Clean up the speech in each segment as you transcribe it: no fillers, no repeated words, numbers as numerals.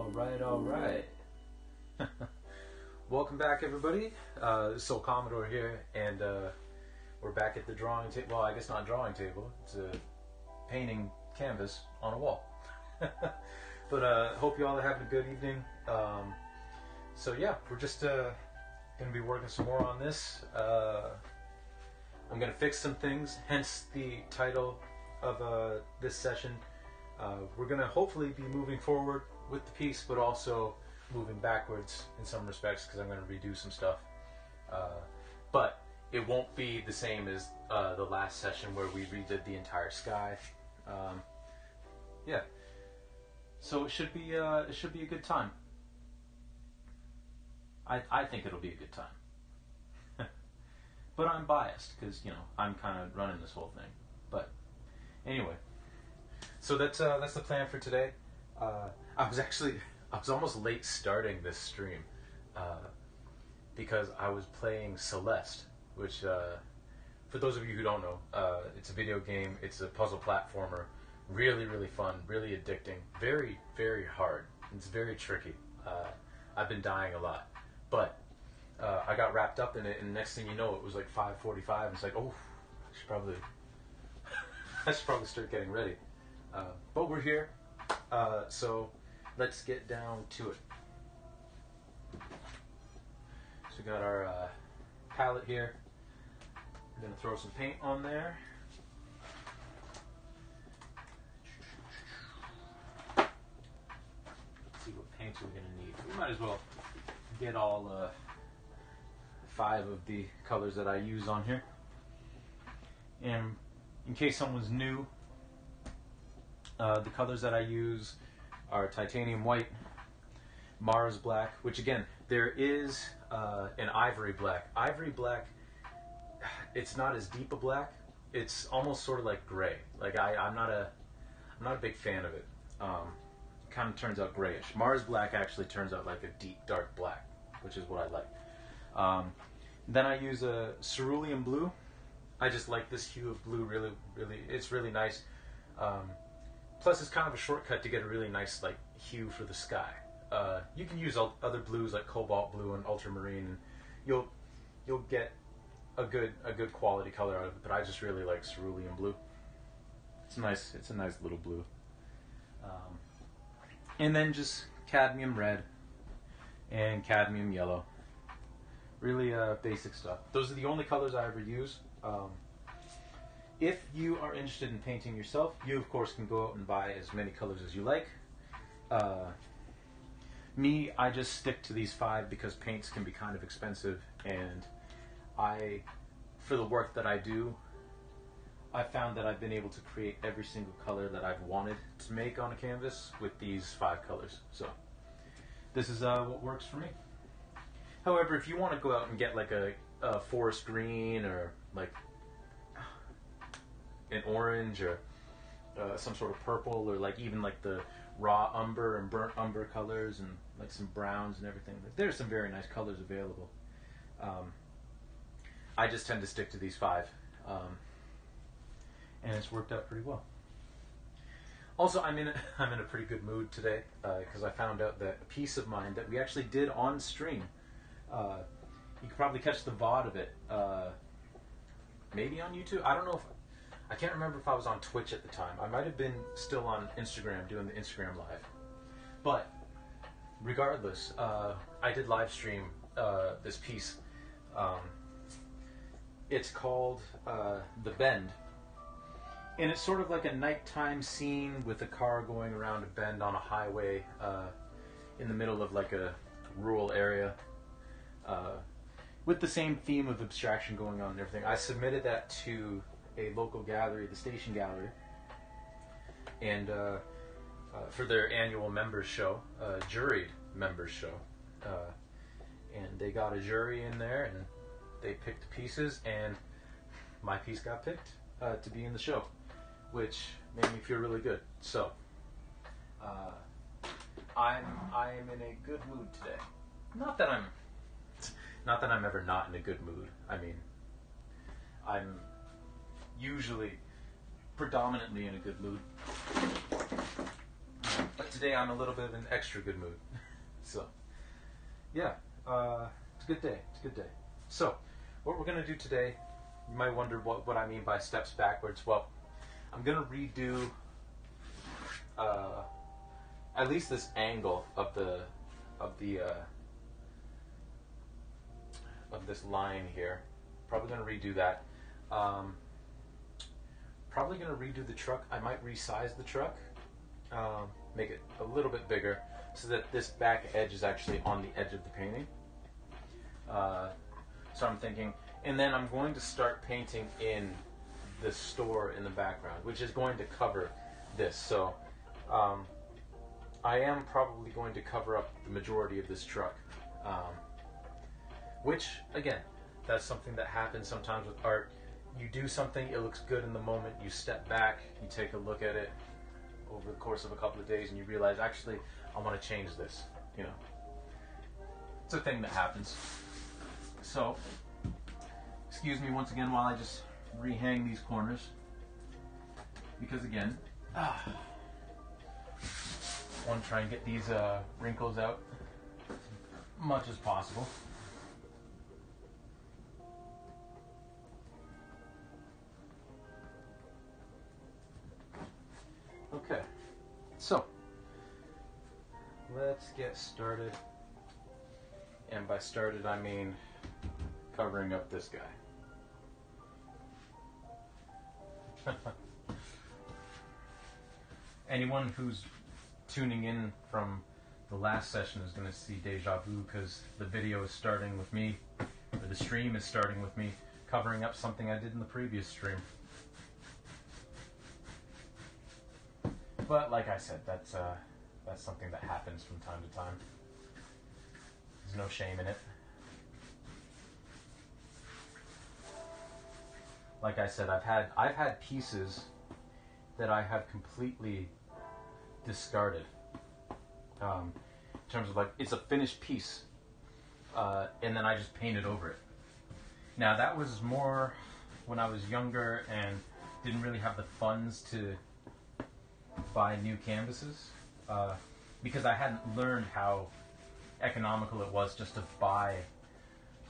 All right. Welcome back, everybody. Soul Commodore here, and we're back at the drawing table. Well, I guess not drawing table. It's a painting canvas on a wall. But hope you all are having a good evening. So yeah, we're just going to be working some more on this. I'm going to fix some things, hence the title of this session. We're going to hopefully be moving forward with the piece, but also moving backwards in some respects because I'm going to redo some stuff. But it won't be the same as the last session where we redid the entire sky. Yeah. So it should be a good time. I think it'll be a good time. But I'm biased because, you know, I'm kind of running this whole thing. But anyway, so that's the plan for today. I was almost late starting this stream because I was playing Celeste, which for those of you who don't know, it's a video game. It's a puzzle platformer. Really, really fun. Really addicting. Very, very hard. It's very tricky. I've been dying a lot, but I got wrapped up in it, and next thing you know, it was like 5:45. It's like, oh, I should probably start getting ready. But we're here, so let's get down to it. So we got our palette here. We're gonna throw some paint on there. Let's see what paints we're gonna need. We might as well get all 5 of the colors that I use on here. And in case someone's new, the colors that I use are titanium white, Mars black, which again, there is an ivory black. Ivory black, it's not as deep a black. It's almost sort of like gray. Like I'm not a big fan of it. It kind of turns out grayish. Mars black actually turns out like a deep dark black, which is what I like. Then I use a cerulean blue. I just like this hue of blue. Really, it's really nice. Plus, it's kind of a shortcut to get a really nice like hue for the sky. You can use other blues like cobalt blue and ultramarine, and you'll get a good quality color out of it. But I just really like cerulean blue. It's nice. It's a nice little blue. And then just cadmium red and cadmium yellow. Really basic stuff. Those are the only colors I ever use. If you are interested in painting yourself, you of course can go out and buy as many colors as you like. Me, I just stick to these 5 because paints can be kind of expensive, and for the work that I do, I found that I've been able to create every single color that I've wanted to make on a canvas with these 5 colors. So this is what works for me. However, if you want to go out and get like a forest green or like an orange or some sort of purple, or like even like the raw umber and burnt umber colors and like some browns and everything, there's some very nice colors available. I just tend to stick to these 5, and it's worked out pretty well. Also, I'm in a pretty good mood today because I found out that a piece of mine that we actually did on stream. You could probably catch the VOD of it, maybe on YouTube. I don't know I can't remember if I was on Twitch at the time. I might have been still on Instagram doing the Instagram live. But regardless, I did live stream this piece. It's called The Bend. And it's sort of like a nighttime scene with a car going around a bend on a highway in the middle of like a rural area. With the same theme of abstraction going on and everything. I submitted that to a local gallery, the Station Gallery, and for their annual members show, juried members show, and they got a jury in there, and they picked the pieces, and my piece got picked to be in the show, which made me feel really good. So I am in a good mood today. Not that I'm ever not in a good mood. I mean, I'm usually predominantly in a good mood. But today I'm a little bit of an extra good mood. So, yeah, it's a good day. It's a good day. So, what we're going to do today, you might wonder what I mean by steps backwards. Well, I'm going to redo at least this angle of this line here. Probably going to redo that. Probably going to redo the truck. I might resize the truck, make it a little bit bigger so that this back edge is actually on the edge of the painting. So I'm thinking, and then I'm going to start painting in the store in the background, which is going to cover this. So I am probably going to cover up the majority of this truck, which, again, that's something that happens sometimes with art. You do something, it looks good in the moment, you step back, you take a look at it over the course of a couple of days, and you realize, actually, I want to change this, you know. It's a thing that happens. So, excuse me once again while I just rehang these corners, because again, I want to try and get these wrinkles out as much as possible. Okay, so let's get started, and by started I mean covering up this guy. Anyone who's tuning in from the last session is going to see deja vu, because the video is starting with me, or the stream is starting with me covering up something I did in the previous stream. But like I said, that's something that happens from time to time. There's no shame in it. Like I said, I've had pieces that I have completely discarded. In terms of, like, it's a finished piece, and then I just painted over it. Now that was more when I was younger and didn't really have the funds to buy new canvases, because I hadn't learned how economical it was just to buy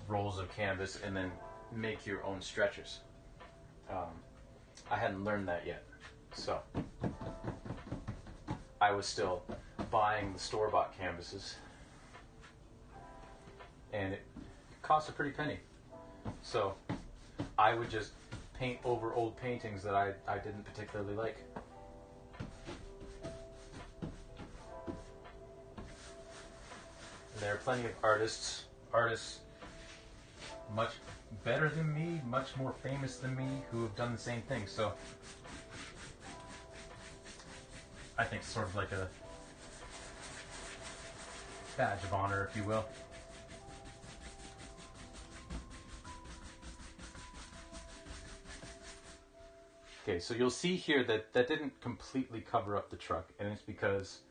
rolls of canvas and then make your own stretchers. I hadn't learned that yet, so I was still buying the store-bought canvases, and it cost a pretty penny. So I would just paint over old paintings that I didn't particularly like. And there are plenty of artists much better than me, much more famous than me, who have done the same thing. So I think it's sort of like a badge of honor, if you will. Okay, so you'll see here that didn't completely cover up the truck, and it's because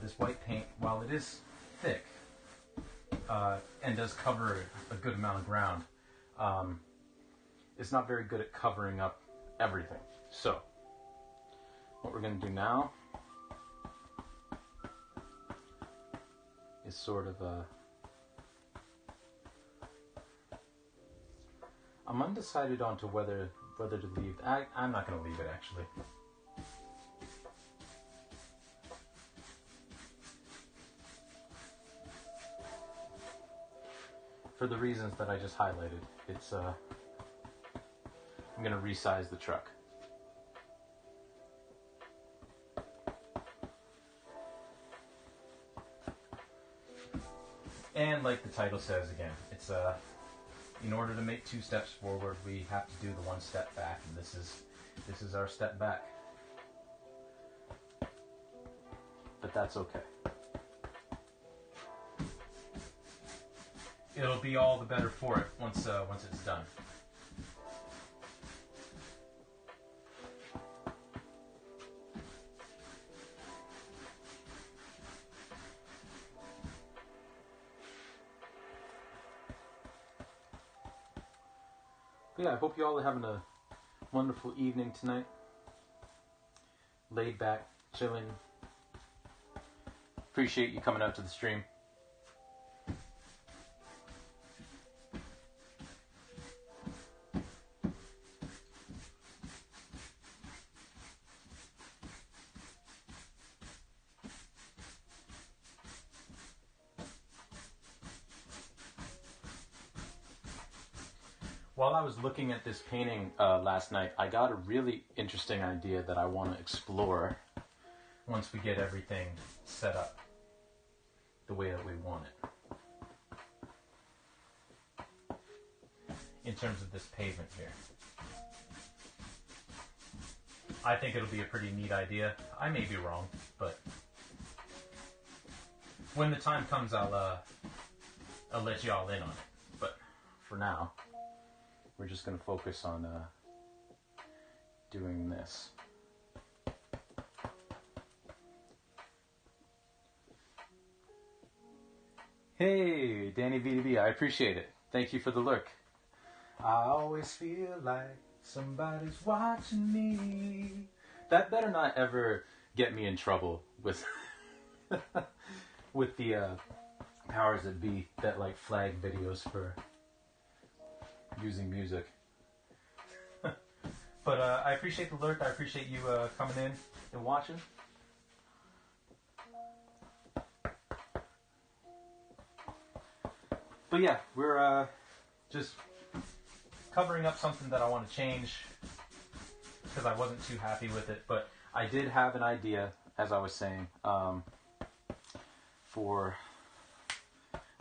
this white paint, while it is thick and does cover a good amount of ground, it's not very good at covering up everything. So what we're going to do now is sort of I'm undecided on to whether to leave. I'm not going to leave it, actually. For the reasons that I just highlighted. It's I'm going to resize the truck. And like the title says, again, it's in order to make 2 steps forward, we have to do the 1 step back, and this is our step back. But that's okay. It'll be all the better for it once it's done. Yeah, I hope you all are having a wonderful evening tonight. Laid back, chilling, Appreciate you coming out to the stream. While I was looking at this painting last night, I got a really interesting idea that I want to explore once we get everything set up the way that we want it. In terms of this pavement here. I think it'll be a pretty neat idea. I may be wrong, but when the time comes, I'll let you all in on it. But for now, we're just going to focus on doing this. Hey, Danny VDB, I appreciate it. Thank you for the lurk. I always feel like somebody's watching me. That better not ever get me in trouble with with the powers that be that like flag videos for using music. But I appreciate the lurk. I appreciate you coming in and watching. But yeah, we're just covering up something that I want to change because I wasn't too happy with it. But I did have an idea, as I was saying, for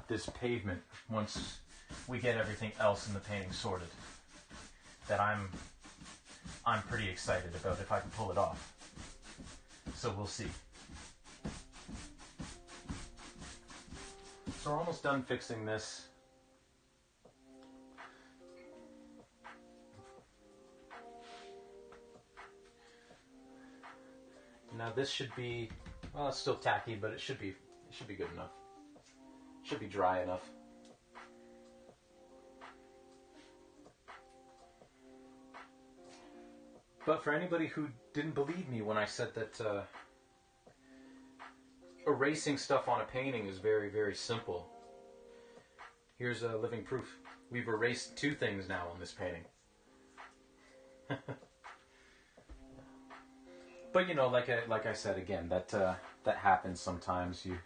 this pavement once we get everything else in the painting sorted, that I'm pretty excited about if I can pull it off. So we'll see. So we're almost done fixing this. Now this should be, well, it's still tacky, but it should be good enough. It should be dry enough. But for anybody who didn't believe me when I said that erasing stuff on a painting is very, very simple, here's a living proof. We've erased 2 things now on this painting. But you know, like I said again, that happens sometimes. You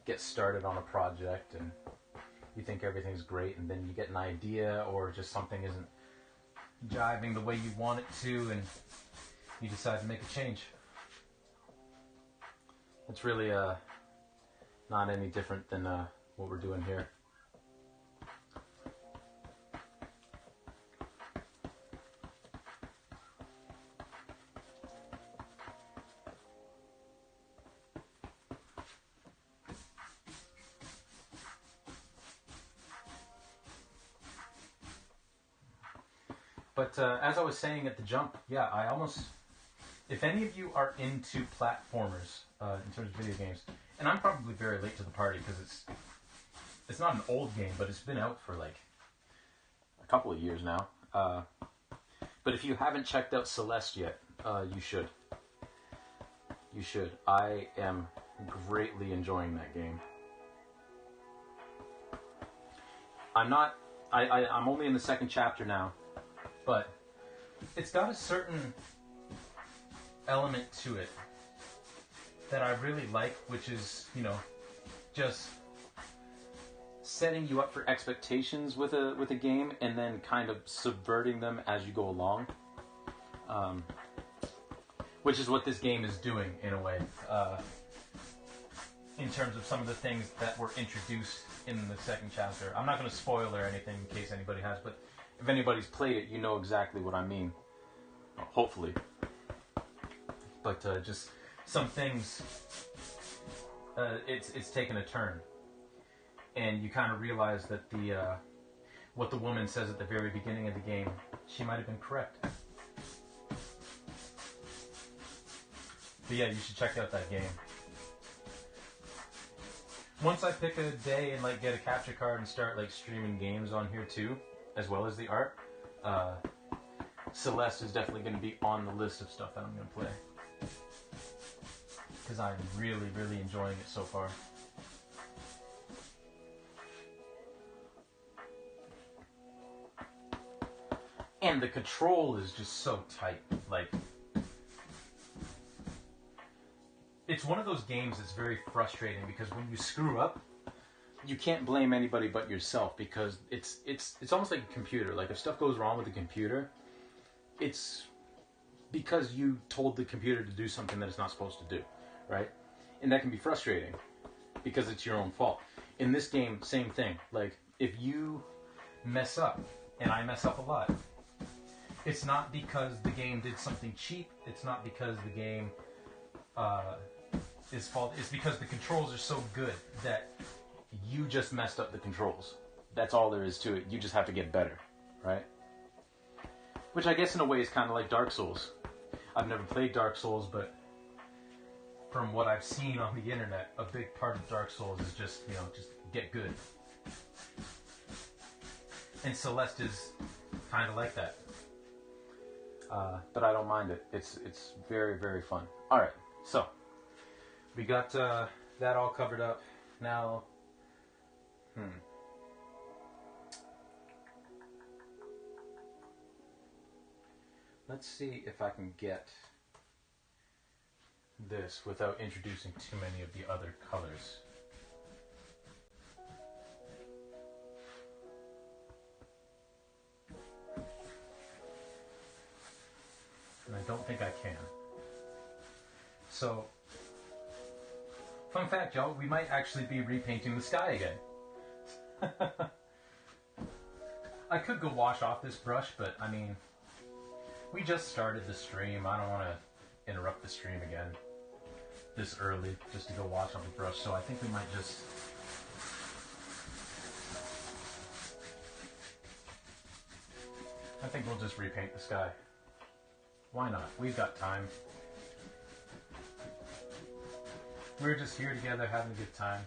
get started on a project and you think everything's great, and then you get an idea or just something isn't jiving the way you want it to, and you decide to make a change. It's really not any different than what we're doing here. But as I was saying at the jump, yeah, I almost, if any of you are into platformers in terms of video games, and I'm probably very late to the party because it's not an old game, but it's been out for like a couple of years now. But if you haven't checked out Celeste yet, you should. You should. I am greatly enjoying that game. I'm only in the 2nd chapter now. But it's got a certain element to it that I really like, which is, you know, just setting you up for expectations with a game and then kind of subverting them as you go along. Which is what this game is doing in a way. In terms of some of the things that were introduced in the 2nd chapter. I'm not going to spoil or anything in case anybody has, but if anybody's played it, you know exactly what I mean. Hopefully. But just some things, it's taken a turn. And you kind of realize that what the woman says at the very beginning of the game, she might have been correct. But yeah, you should check out that game. Once I pick a day and like get a capture card and start like streaming games on here too, as well as the art, Celeste is definitely going to be on the list of stuff that I'm going to play. because I'm really, really enjoying it so far. And the control is just so tight. Like, it's one of those games that's very frustrating because when you screw up, you can't blame anybody but yourself, because it's almost like a computer. Like, if stuff goes wrong with the computer, it's because you told the computer to do something that it's not supposed to do, right? And that can be frustrating because it's your own fault. In this game, same thing. Like, if you mess up, and I mess up a lot, it's not because the game did something cheap. It's not because the game is fault. It's because the controls are so good that you just messed up the controls. That's all there is to it. You just have to get better, right? Which I guess in a way is kind of like Dark Souls. I've never played Dark Souls, but from what I've seen on the internet, a big part of Dark Souls is just, you know, just get good. And Celeste is kind of like that. But I don't mind it. It's very, very fun. All right, so we got that all covered up. Now, let's see if I can get this without introducing too many of the other colors. And I don't think I can. So, fun fact, y'all, we might actually be repainting the sky again. I could go wash off this brush, but I mean, we just started the stream. I don't want to interrupt the stream again this early just to go wash off the brush, so I think we might just... I think we'll just repaint the sky. Why not? We've got time. We're just here together having a good time.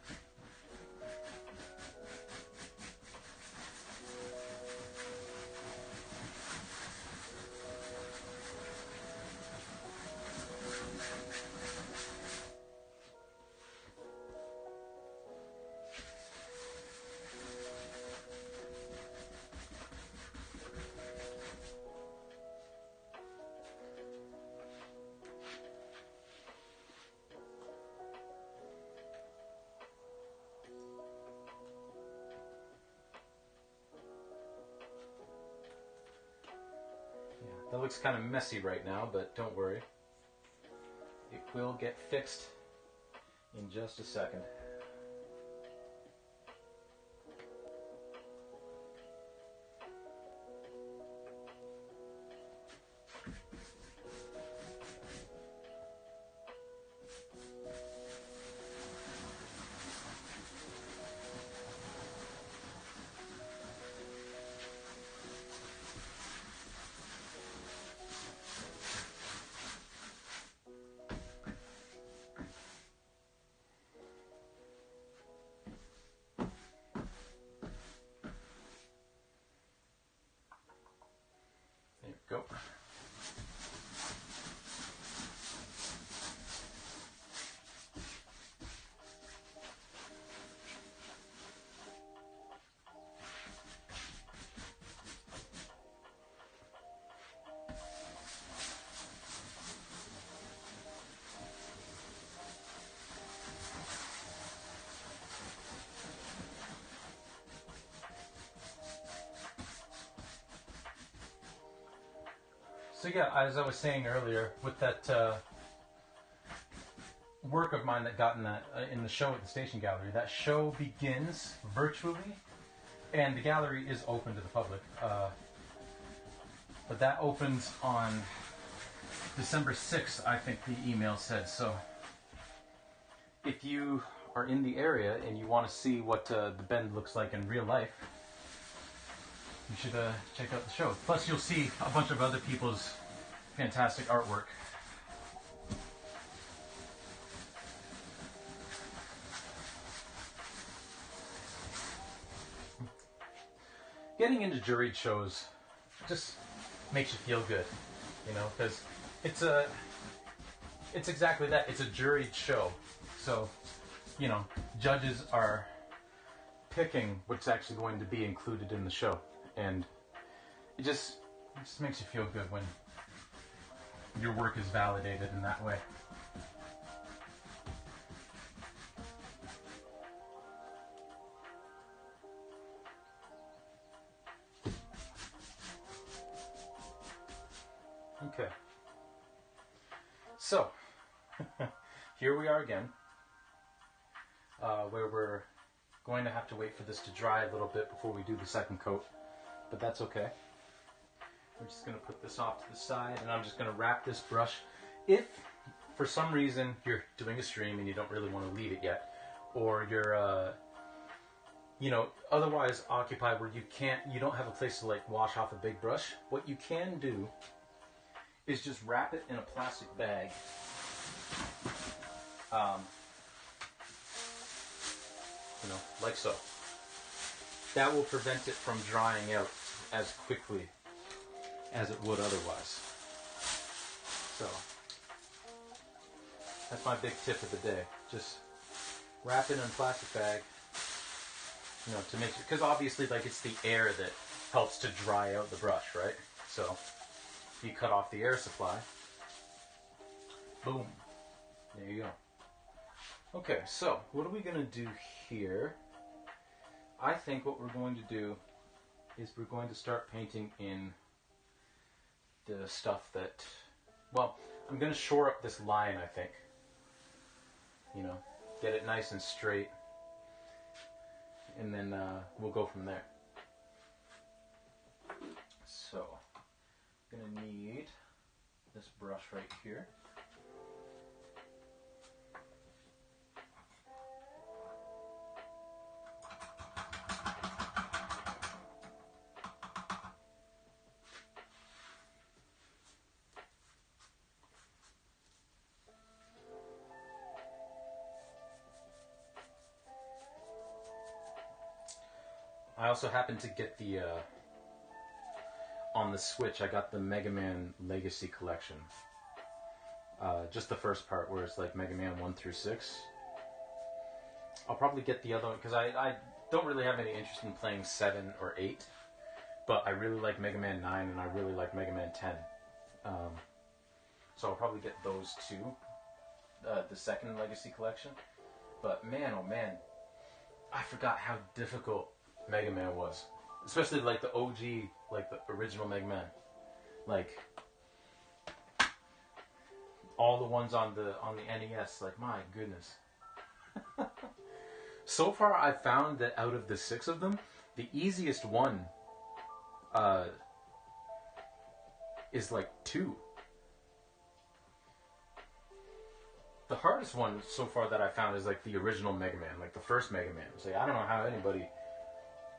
That looks kind of messy right now, but don't worry. It will get fixed in just a second. Go. So yeah, as I was saying earlier, with that work of mine that got in the show at the Station Gallery, that show begins virtually, and the gallery is open to the public. But that opens on December 6th, I think the email said. So if you are in the area and you want to see what the Bend looks like in real life, you should check out the show. Plus, you'll see a bunch of other people's fantastic artwork. Getting into juried shows just makes you feel good, you know, because it's exactly that. It's a juried show. So, you know, judges are picking what's actually going to be included in the show. And it just makes you feel good when your work is validated in that way. Okay. So, here we are again, where we're going to have to wait for this to dry a little bit before we do the second coat, but that's okay. We're just going to put this off to the side, and I'm just going to wrap this brush. If, for some reason, you're doing a stream and you don't really want to leave it yet, or you're, you know, otherwise occupied where you don't have a place to, like, wash off a big brush, what you can do is just wrap it in a plastic bag. You know, like so. That will prevent it from drying out as quickly as it would otherwise. So, that's my big tip of the day. Just wrap it in a plastic bag, you know, to make sure, because obviously, like, it's the air that helps to dry out the brush, right? So, you cut off the air supply. Boom. There you go. Okay, so what are we going to do here? I think what we're going to do is we're going to start painting in the stuff that, well, I'm going to shore up this line, I think. You know, get it nice and straight. And then we'll go from there. So, I'm going to need this brush right here. I also happened to get the, on the Switch, I got the Mega Man Legacy Collection. Just the first part where it's like Mega Man 1 through 6. I'll probably get the other one, because I don't really have any interest in playing 7 or 8. But I really like Mega Man 9 and I really like Mega Man 10. So I'll probably get those two. The second Legacy Collection. But man, oh man, I forgot how difficult Mega Man was, especially like the OG, like the original Mega Man, like all the ones on the NES. Like, my goodness. So far, I've found that out of the 6 of them, the easiest one is like 2. The hardest one so far that I found is like the original Mega Man, like the first Mega Man. It's like, I don't know how anybody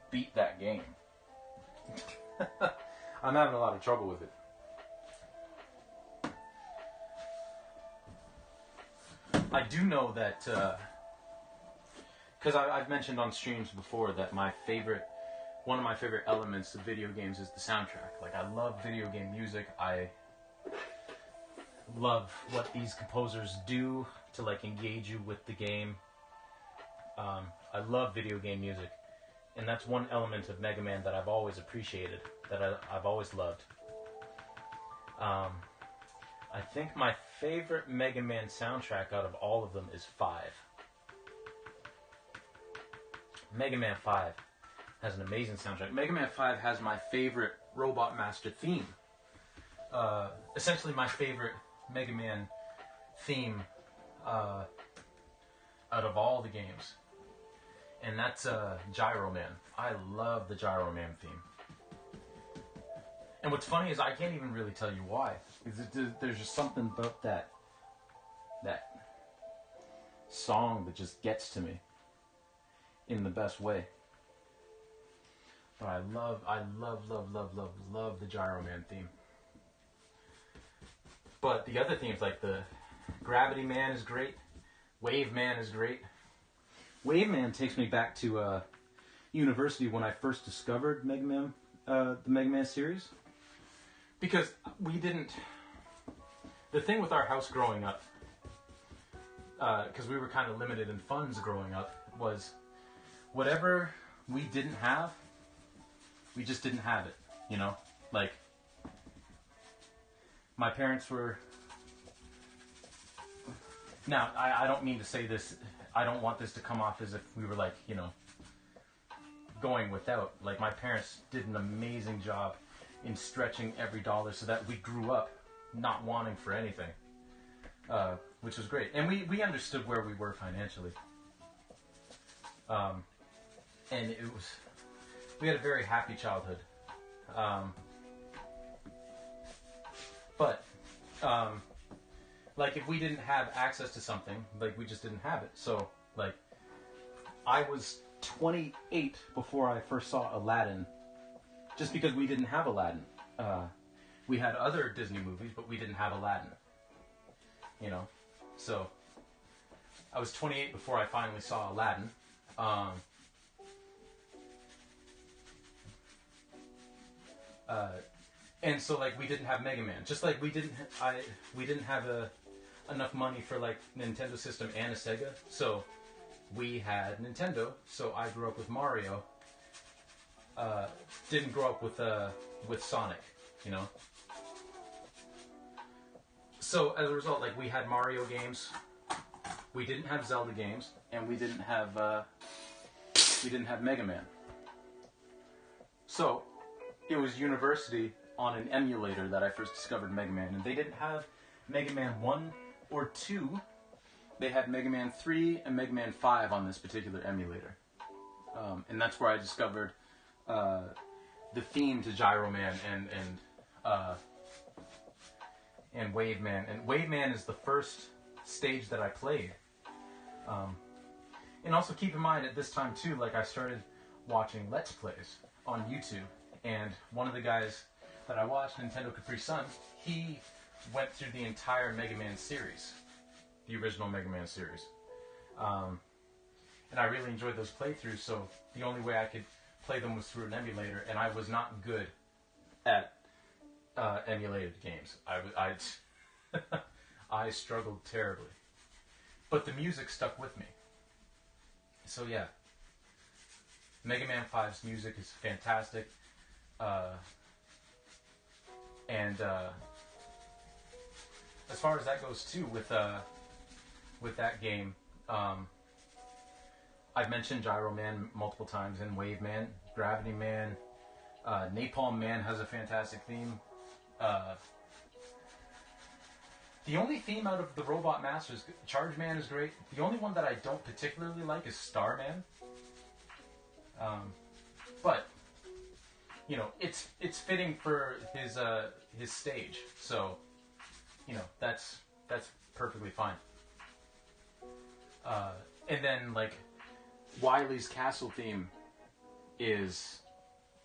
beat that game. I'm having a lot of trouble with it. I do know that, because I've mentioned on streams before that one of my favorite elements of video games is the soundtrack. Like, I love video game music. I love what these composers do to, like, engage you with the game. I love video game music. And that's one element of Mega Man that I've always appreciated, that I've always loved. I think my favorite Mega Man soundtrack out of all of them is 5. Mega Man 5 has an amazing soundtrack. Mega Man 5 has my favorite Robot Master theme. Essentially my favorite Mega Man theme out of all the games. And that's Gyro Man. I love the Gyro Man theme. And what's funny is I can't even really tell you why. There's just something about that song that just gets to me in the best way. But I love the Gyro Man theme. But the other themes, like the Gravity Man is great. Wave Man is great. Wave Man takes me back to university when I first discovered Mega Man, the Mega Man series. Because we didn't... The thing with our house growing up because we were kind of limited in funds growing up, was whatever we didn't have, we just didn't have it, you know? Like, my parents were... Now, I don't mean to say this, I don't want this to come off as if we were like, you know, going without. Like, my parents did an amazing job in stretching every dollar so that we grew up not wanting for anything, which was great. And we understood where we were financially. And it was, we had a very happy childhood. But like, if we didn't have access to something, like, we just didn't have it. So, like, I was 28 before I first saw Aladdin, just because we didn't have Aladdin. We had other Disney movies, but we didn't have Aladdin. You know? So, I was 28 before I finally saw Aladdin. And so, like, we didn't have Mega Man. Just like we didn't have enough money for, like, Nintendo system and a Sega. So we had Nintendo. So I grew up with Mario. Didn't grow up with Sonic, you know. So as a result, like, we had Mario games. We didn't have Zelda games, and we didn't have Mega Man. So it was university on an emulator that I first discovered Mega Man, and they didn't have Mega Man 1 or 2. They had Mega Man 3 and Mega Man 5 on this particular emulator. And that's where I discovered the theme to Gyro Man and Wave Man. And Wave Man is the first stage that I played. And also keep in mind, at this time too, like, I started watching Let's Plays on YouTube. And one of the guys that I watched, Nintendo Capri Sun, he went through the entire Mega Man series, the original Mega Man series. And I really enjoyed those playthroughs, so the only way I could play them was through an emulator, and I was not good at emulated games. I struggled terribly. But the music stuck with me. So yeah, Mega Man 5's music is fantastic. And as far as that goes too, with that game, I've mentioned Gyro Man multiple times, and Wave Man, Gravity Man, Napalm Man has a fantastic theme. The only theme out of the Robot Masters, Charge Man is great. The only one that I don't particularly like is Starman. But you know, it's fitting for his stage, so you know, that's perfectly fine. And then, like, Wily's castle theme is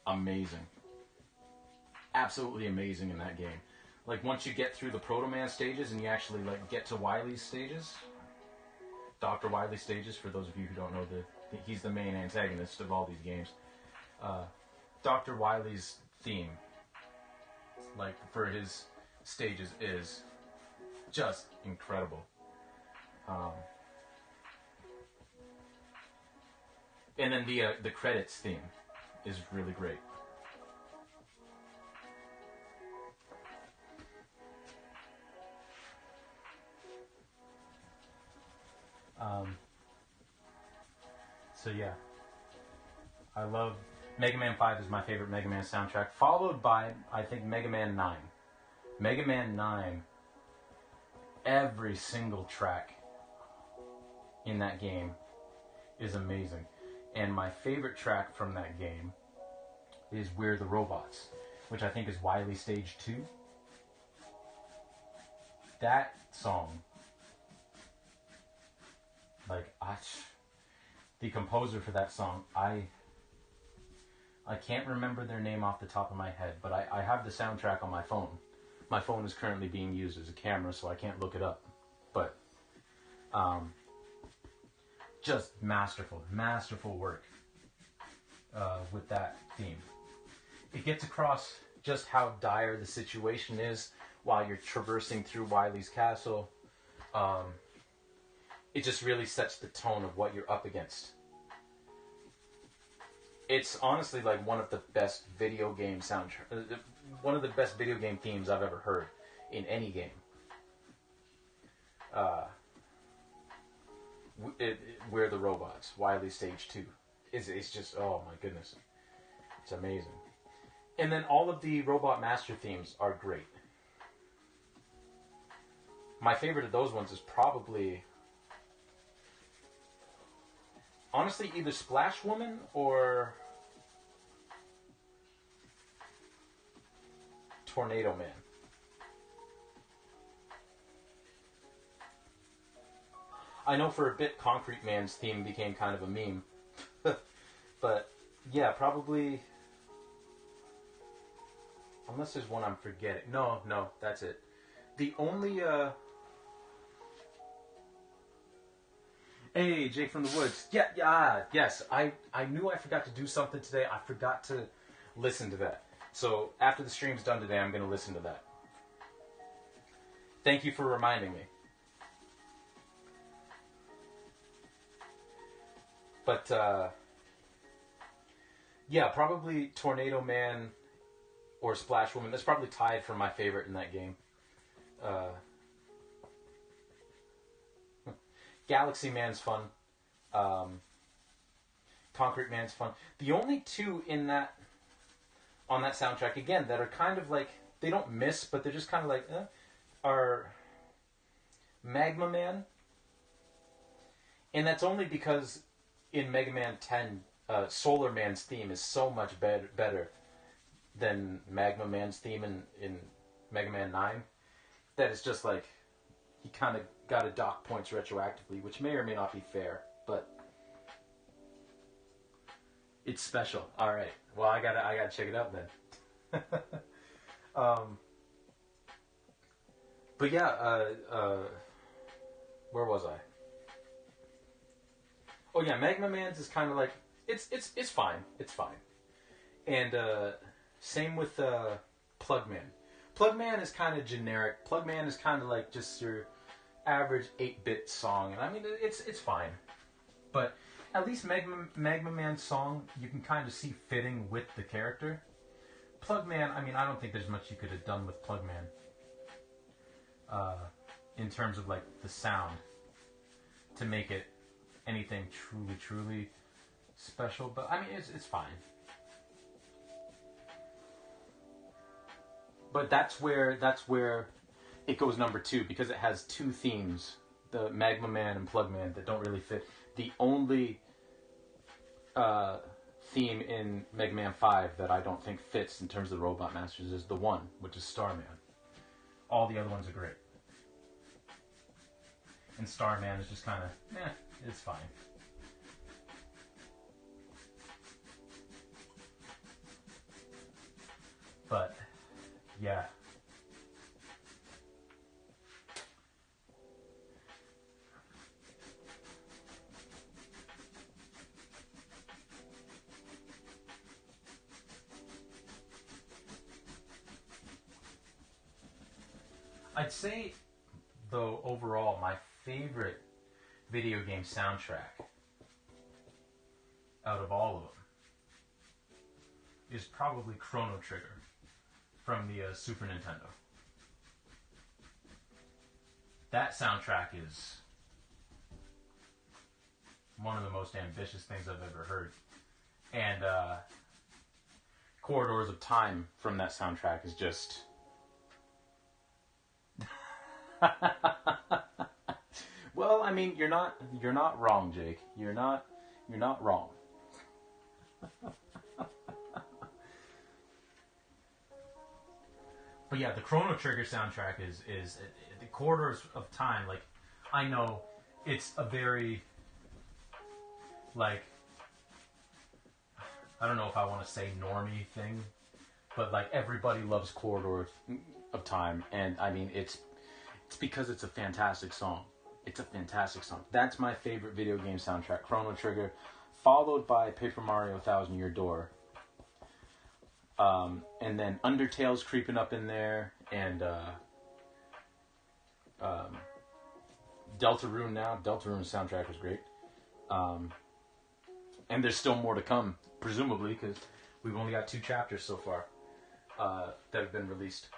amazing, absolutely amazing in that game. Like, once you get through the Proto Man stages and you actually, like, get to Wily's stages, Dr. Wily stages, for those of you who don't know, he's the main antagonist of all these games. Dr. Wily's theme, like, for his stages is just incredible. And then the credits theme is really great. So yeah, I love Mega Man 5 is my favorite Mega Man soundtrack, followed by, I think, Mega Man 9. Mega Man 9, every single track in that game is amazing. And my favorite track from that game is We're the Robots, which I think is Wily Stage 2. That song, like, the composer for that song, I can't remember their name off the top of my head, but I have the soundtrack on my phone. My phone is currently being used as a camera, so I can't look it up. But just masterful work with that theme. It gets across just how dire the situation is while you're traversing through Wily's castle. it just really sets the tone of what you're up against. It's honestly like one of the best video game soundtrack, one of the best video game themes I've ever heard in any game. We're the Robots, Wily Stage 2. It's just, oh my goodness. It's amazing. And then all of the Robot Master themes are great. My favorite of those ones is probably, honestly, either Splash Woman or Tornado Man. I know for a bit Concrete Man's theme became kind of a meme. But, yeah, probably... Unless there's one I'm forgetting. No, that's it. The only, Hey, Jake from the Woods. Yes. I knew I forgot to do something today. I forgot to listen to that. So, after the stream's done today, I'm going to listen to that. Thank you for reminding me. But, yeah, probably Tornado Man or Splash Woman. That's probably tied for my favorite in that game. Galaxy Man's fun. Concrete Man's fun. The only two in that, on that soundtrack, again, that are kind of like, they don't miss, but they're just kind of like, are Magma Man. And that's only because in Mega Man 10, Solar Man's theme is so much better than Magma Man's theme in Mega Man 9, that it's just like, he kind of got to dock points retroactively, which may or may not be fair, but it's special. All right. Well, I gotta check it out then. But yeah, where was I? Oh yeah, Magma Man's is kind of like, it's fine. It's fine. And same with Plugman. Plugman is kind of generic. Plugman is kind of like just your average 8-bit song, and I mean it's fine. But at least Magma Man's song you can kind of see fitting with the character. Plugman, I mean, I don't think there's much you could have done with Plugman in terms of like the sound to make it anything truly special. But I mean, it's fine. But that's where it goes number 2, because it has 2 themes, the Magma Man and Plugman, that don't really fit. The only theme in Mega Man 5 that I don't think fits in terms of the Robot Masters is the one, which is Starman. All the other ones are great. And Starman is just kind of, it's fine. But, yeah. I'd say, though, overall, my favorite video game soundtrack out of all of them is probably Chrono Trigger from the Super Nintendo. That soundtrack is one of the most ambitious things I've ever heard. And Corridors of Time from that soundtrack is just... Well, I mean, you're not wrong, Jake. You're not wrong. But yeah, the Chrono Trigger soundtrack is the Corridors of Time. Like, I know it's a very, like, I don't know if I want to say normie thing, but like everybody loves Corridors of Time, and I mean it's because it's a fantastic song. It's a fantastic song. That's my favorite video game soundtrack, Chrono Trigger, followed by Paper Mario 1000 Year Door. And then Undertale's creeping up in there, and Deltarune now. Deltarune's soundtrack was great. And there's still more to come, presumably, because we've only got 2 chapters so far that have been released.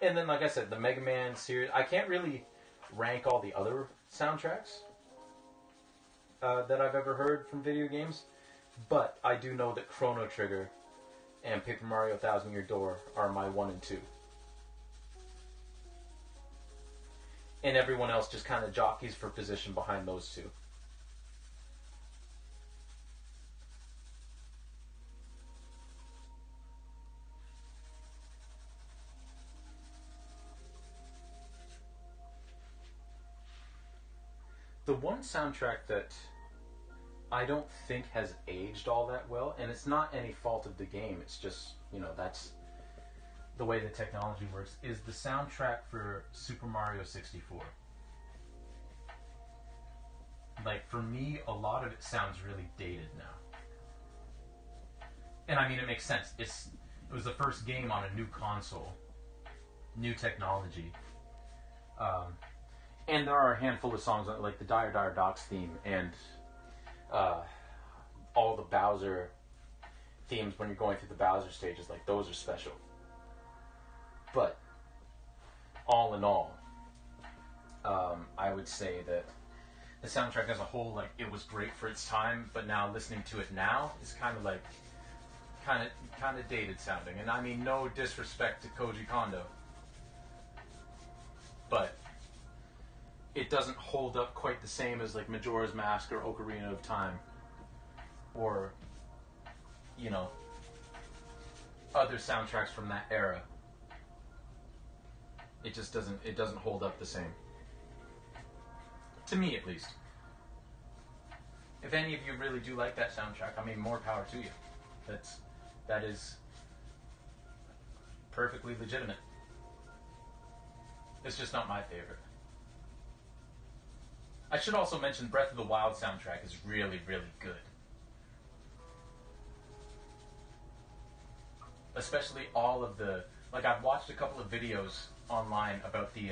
And then, like I said, the Mega Man series. I can't really rank all the other soundtracks that I've ever heard from video games, but I do know that Chrono Trigger and Paper Mario 1000 Year Door are my 1 and 2. And everyone else just kind of jockeys for position behind those 2. The one soundtrack that I don't think has aged all that well, and it's not any fault of the game, it's just, you know, that's the way the technology works, is the soundtrack for Super Mario 64. Like, for me, a lot of it sounds really dated now. And I mean, it makes sense. It was the first game on a new console, new technology. And there are a handful of songs like the Dire Dire Docks theme and all the Bowser themes when you're going through the Bowser stages. Like, those are special. But all in all, I would say that the soundtrack as a whole, like, it was great for its time, but now listening to it now is kind of dated sounding. And I mean, no disrespect to Koji Kondo, but it doesn't hold up quite the same as like Majora's Mask or Ocarina of Time, or, you know, other soundtracks from that era. It just doesn't hold up the same. To me, at least. If any of you really do like that soundtrack, I mean, more power to you. That is perfectly legitimate. It's just not my favorite. I should also mention Breath of the Wild soundtrack is really, really good. Especially all of the... Like, I've watched a couple of videos online about the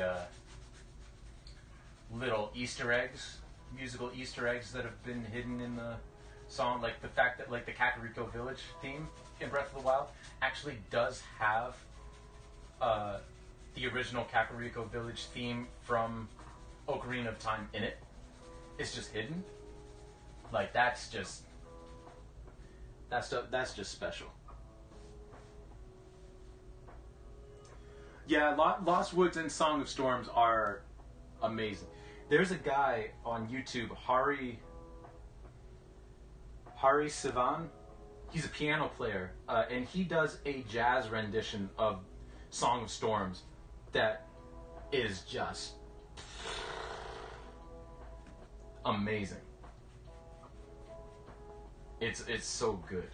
little Easter eggs, musical Easter eggs that have been hidden in the song. Like, the fact that, like, the Kakariko Village theme in Breath of the Wild actually does have the original Kakariko Village theme from Ocarina of Time in it. It's just hidden. Like, that's just special. Yeah, Lost Woods and Song of Storms are amazing. There's a guy on YouTube, Hari Sivan. He's a piano player, and he does a jazz rendition of Song of Storms that is just amazing. It's so good.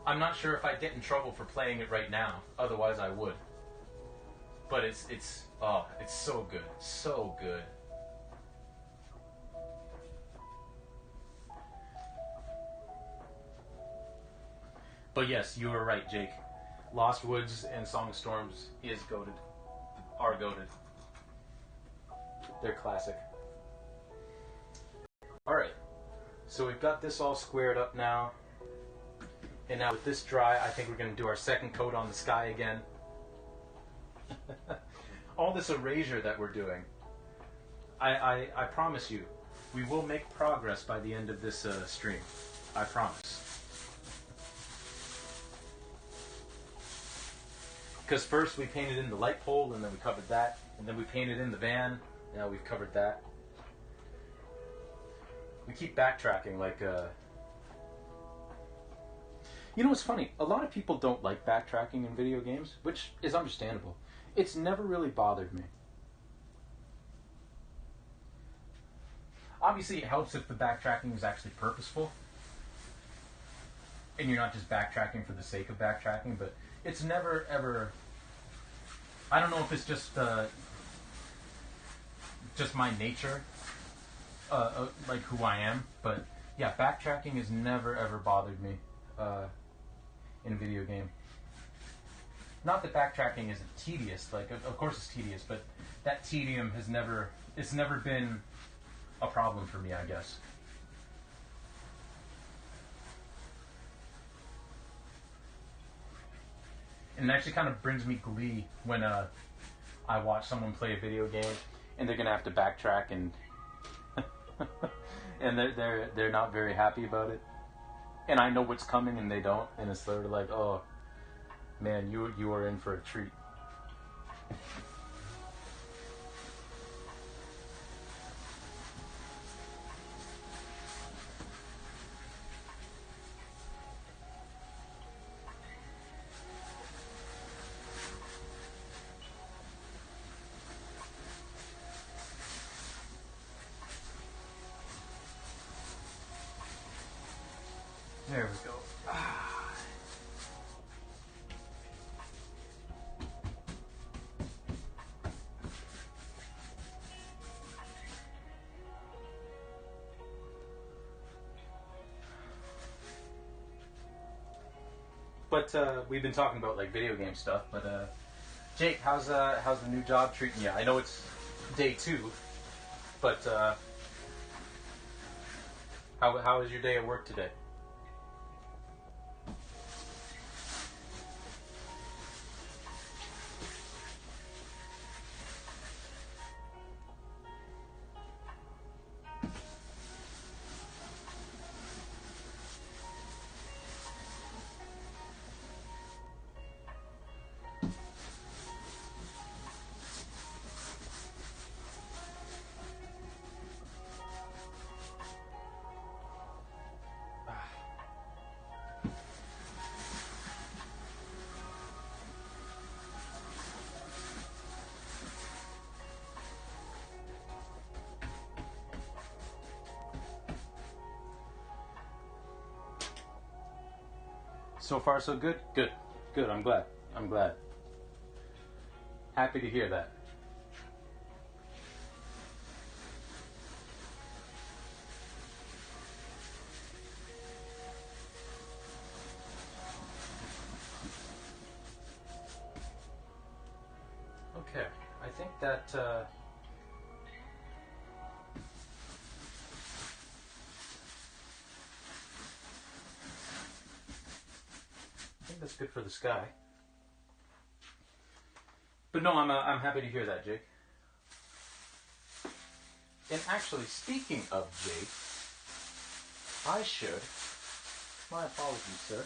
I'm not sure if I'd get in trouble for playing it right now. Otherwise, I would. But it's so good, so good. But yes, you were right, Jake. Lost Woods and Song of Storms is goated. Are goated. They're classic. Alright. So we've got this all squared up now. And now with this dry, I think we're going to do our second coat on the sky again. All this erasure that we're doing. I promise you, we will make progress by the end of this stream. I promise. Because first we painted in the light pole, and then we covered that, and then we painted in the van. Now we've covered that. We keep backtracking like You know what's funny? A lot of people don't like backtracking in video games, which is understandable. It's never really bothered me. Obviously, it helps if the backtracking is actually purposeful, and you're not just backtracking for the sake of backtracking, but it's never, ever... I don't know if it's just my nature, like who I am, but Yeah, backtracking has never ever bothered me in a video game. Not that backtracking isn't tedious, like of course it's tedious, but that tedium has never, it's never been a problem for me, I guess. And it actually kind of brings me glee when I watch someone play a video game and they're gonna have to backtrack and and they're not very happy about it. And I know what's coming and they don't, and it's sort of like, oh man, you are in for a treat. There we go. But we've been talking about like video game stuff. But Jake, how's the new job treating you? I know it's day 2, but how was your day at work today? So far, so good? Good. Good. I'm glad. I'm glad. Happy to hear that. Okay. I think that... that's good for the sky. But no, I'm happy to hear that, Jake. And actually, speaking of Jake, I should... My apologies, sir.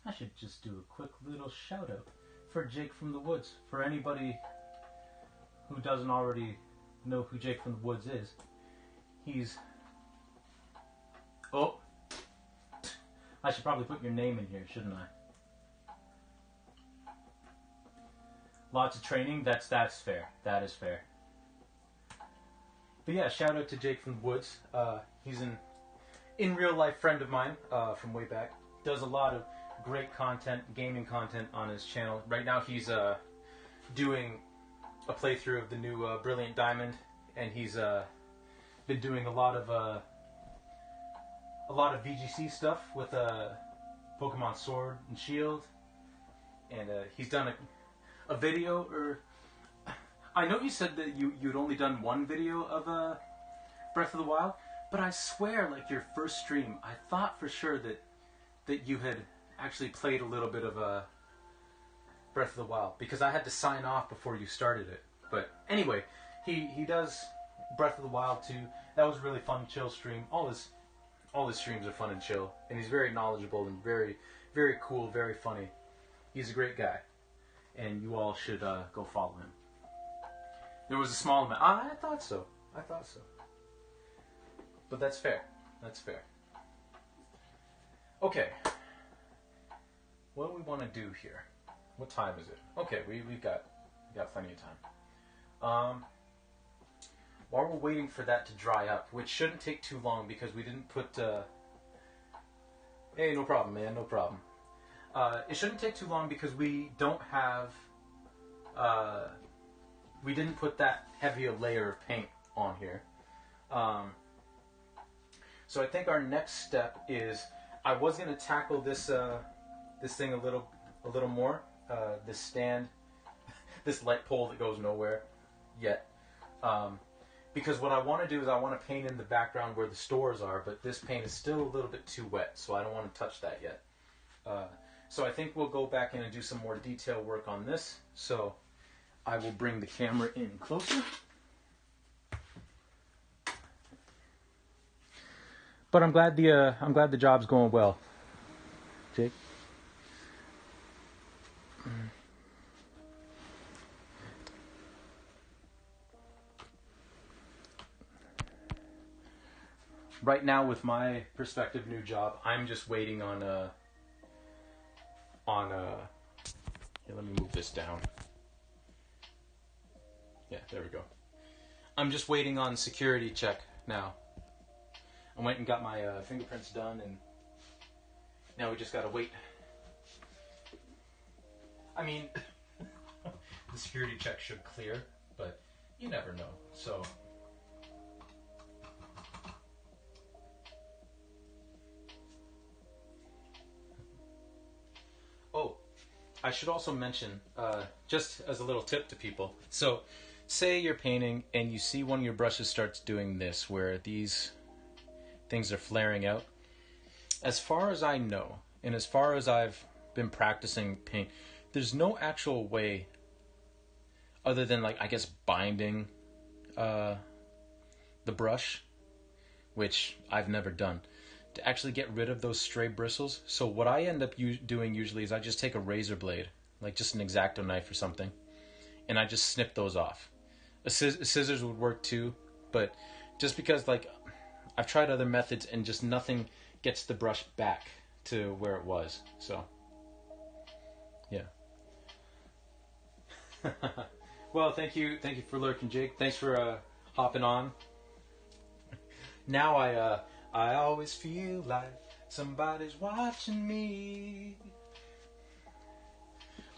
I should just do a quick little shout out for Jake from the Woods. For anybody who doesn't already know who Jake from the Woods is, he's... Oh! I should probably put your name in here, shouldn't I? Lots of training, that's fair. That is fair. But yeah, shout out to Jake from the Woods. He's an in real life friend of mine from way back. Does a lot of great content, gaming content on his channel. Right now he's doing a playthrough of the new Brilliant Diamond, and he's been doing a lot of VGC stuff with Pokemon Sword and Shield, and he's done a video, or I know you said that you'd only done one video of Breath of the Wild, but I swear, like your first stream, I thought for sure that you had actually played a little bit of Breath of the Wild, because I had to sign off before you started it. But anyway, he does Breath of the Wild too. That was a really fun, chill stream. All his streams are fun and chill, and he's very knowledgeable and very, very cool, very funny. He's a great guy, and you all should go follow him. There was a small amount. I thought so. But that's fair. That's fair. Okay. What do we want to do here? What time is it? Okay, we've got plenty of time. While we're waiting for that to dry up, which shouldn't take too long because we didn't put... Hey, no problem, man, no problem. It shouldn't take too long because we don't have... we didn't put that heavy a layer of paint on here. So I think our next step is, I was going to tackle this this thing a little more. This stand, this light pole that goes nowhere yet. Because what I want to do is I want to paint in the background where the stores are, but this paint is still a little bit too wet, so I don't want to touch that yet. So I think we'll go back in and do some more detail work on this. So I will bring the camera in closer. But I'm glad the job's going well, Jake. Right now, with my prospective new job, I'm just waiting on here, let me move this down. Yeah, there we go. I'm just waiting on security check now. I went and got my fingerprints done, and now we just gotta wait. I mean, the security check should clear, but you never know, so. Oh, I should also mention, just as a little tip to people. So, say you're painting and you see one of your brushes starts doing this, where these things are flaring out. As far as I know, and as far as I've been practicing paint, there's no actual way, other than, like, I guess binding the brush, which I've never done, to actually get rid of those stray bristles. So what I end up doing usually is I just take a razor blade, like just an X-Acto knife or something, and I just snip those off. Scissors would work too, but just because, like, I've tried other methods and just nothing gets the brush back to where it was. So, yeah. Well, thank you for lurking, Jake. Thanks for hopping on. Now I always feel like somebody's watching me.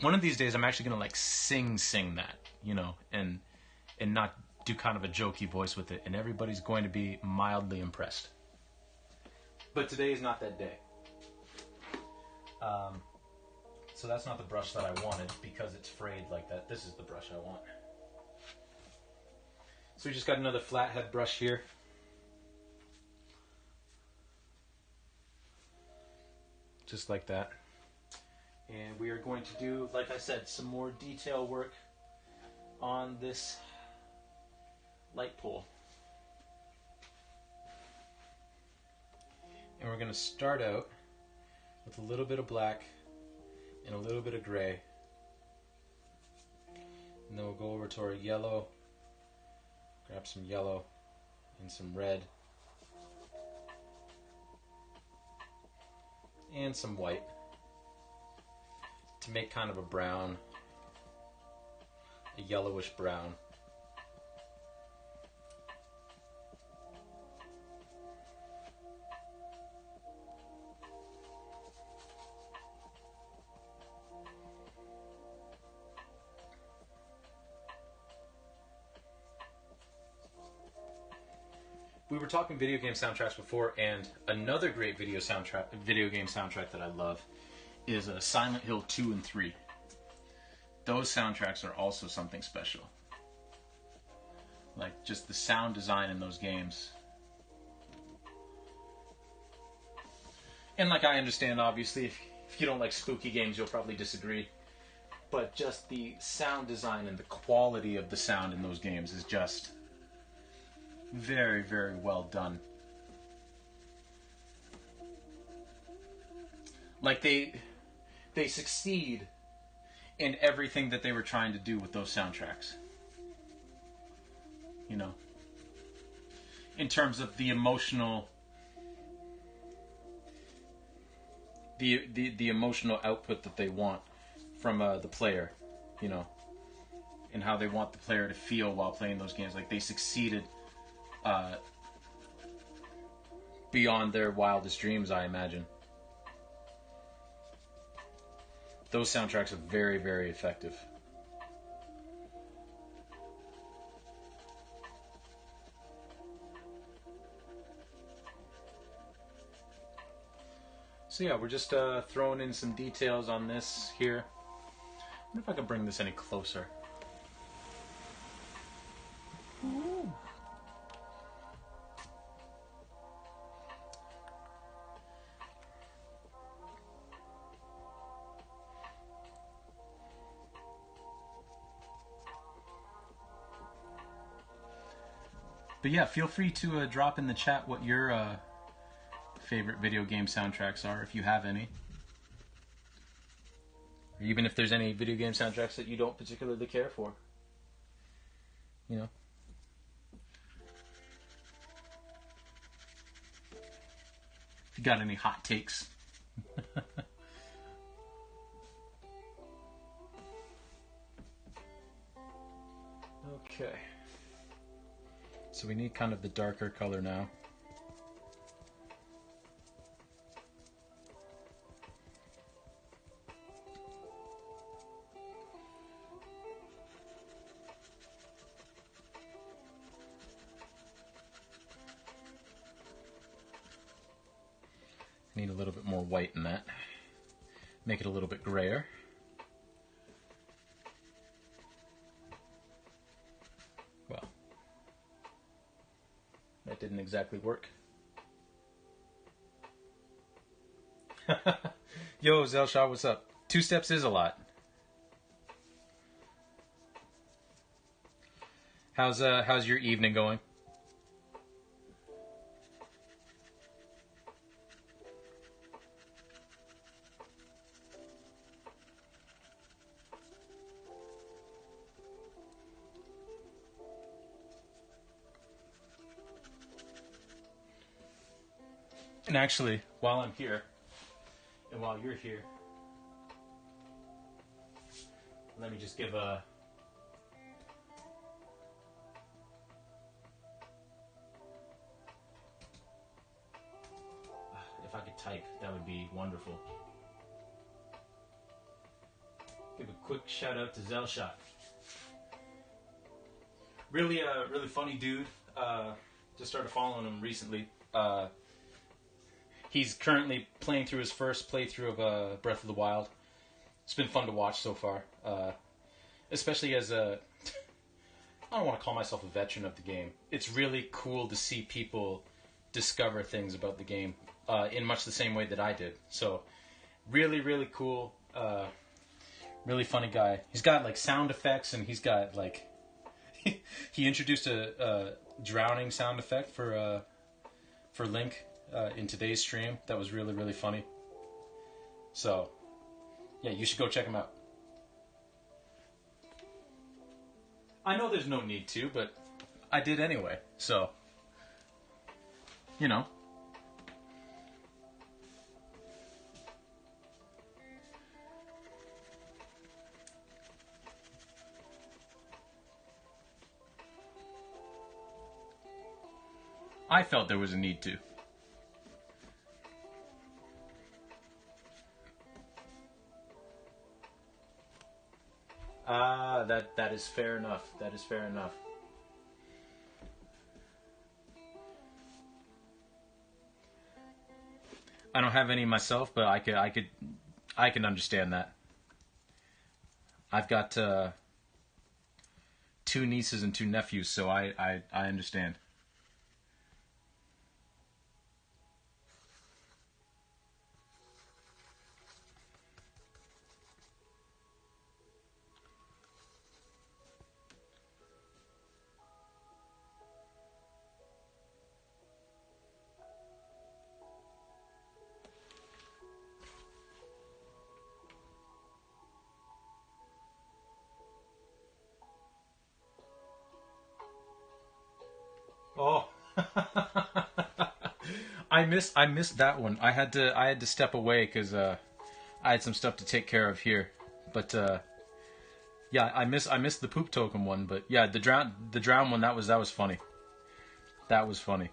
One of these days, I'm actually gonna like sing that, you know, and not do kind of a jokey voice with it, and everybody's going to be mildly impressed. But today is not that day. So that's not the brush that I wanted because it's frayed like that. This is the brush I want. So we just got another flathead brush here. Just like that. And we are going to do, like I said, some more detail work on this light pole. And we're going to start out with a little bit of black and a little bit of gray. And then we'll go over to our yellow, grab some yellow and some red and some white to make kind of a brown, a yellowish brown. We were talking video game soundtracks before, and another great video game soundtrack that I love is Silent Hill 2 and 3. Those soundtracks are also something special. Like, just the sound design in those games. And like, I understand, obviously, if you don't like spooky games, you'll probably disagree. But just the sound design and the quality of the sound in those games is just very, very well done. Like, they succeed in everything that they were trying to do with those soundtracks. You know, in terms of the emotional, the emotional output that they want from the player, you know, and how they want the player to feel while playing those games. Like, they succeeded beyond their wildest dreams, I imagine. Those soundtracks are very, very effective. So yeah, we're just throwing in some details on this here. I wonder if I can bring this any closer. Ooh. But yeah, feel free to drop in the chat what your favorite video game soundtracks are, if you have any. Or even if there's any video game soundtracks that you don't particularly care for. You know? If you got any hot takes. Okay. So we need kind of the darker color now. Need a little bit more white in that. Make it a little bit grayer. Well, that didn't exactly work. Yo, Zelshaw, what's up? 2 steps is a lot. How's your evening going? And actually, while I'm here, and while you're here, let me just give a... If I could type, that would be wonderful. Give a quick shout out to Zelshot. Really funny dude. Just started following him recently. He's currently playing through his first playthrough of Breath of the Wild. It's been fun to watch so far. Especially as a... I don't want to call myself a veteran of the game. It's really cool to see people discover things about the game in much the same way that I did. So, really cool. Really funny guy. He's got like sound effects, and he's got like... he introduced a drowning sound effect for Link in today's stream. That was really funny. So, yeah, you should go check him out. I know there's no need to, but I did anyway. So, you know. I felt there was a need to. That is fair enough. That is fair enough. I don't have any myself, but I can understand that. I've got 2 nieces and 2 nephews, so I understand. Oh, I missed that one. I had to step away because I had some stuff to take care of here. But yeah, I missed the poop token one. But yeah, the drown one, that was funny. That was funny.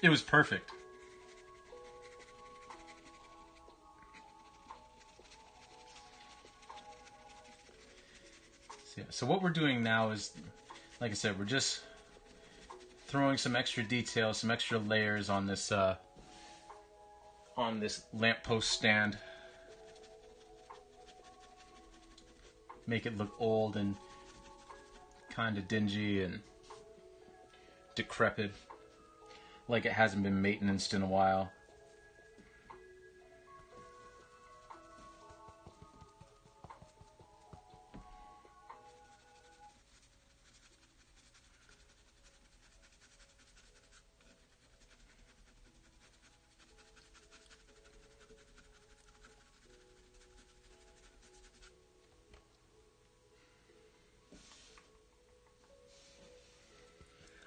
It was perfect. So what we're doing now is, like I said, we're just throwing some extra details, some extra layers on this lamppost stand. Make it look old and kind of dingy and decrepit, like it hasn't been maintained in a while.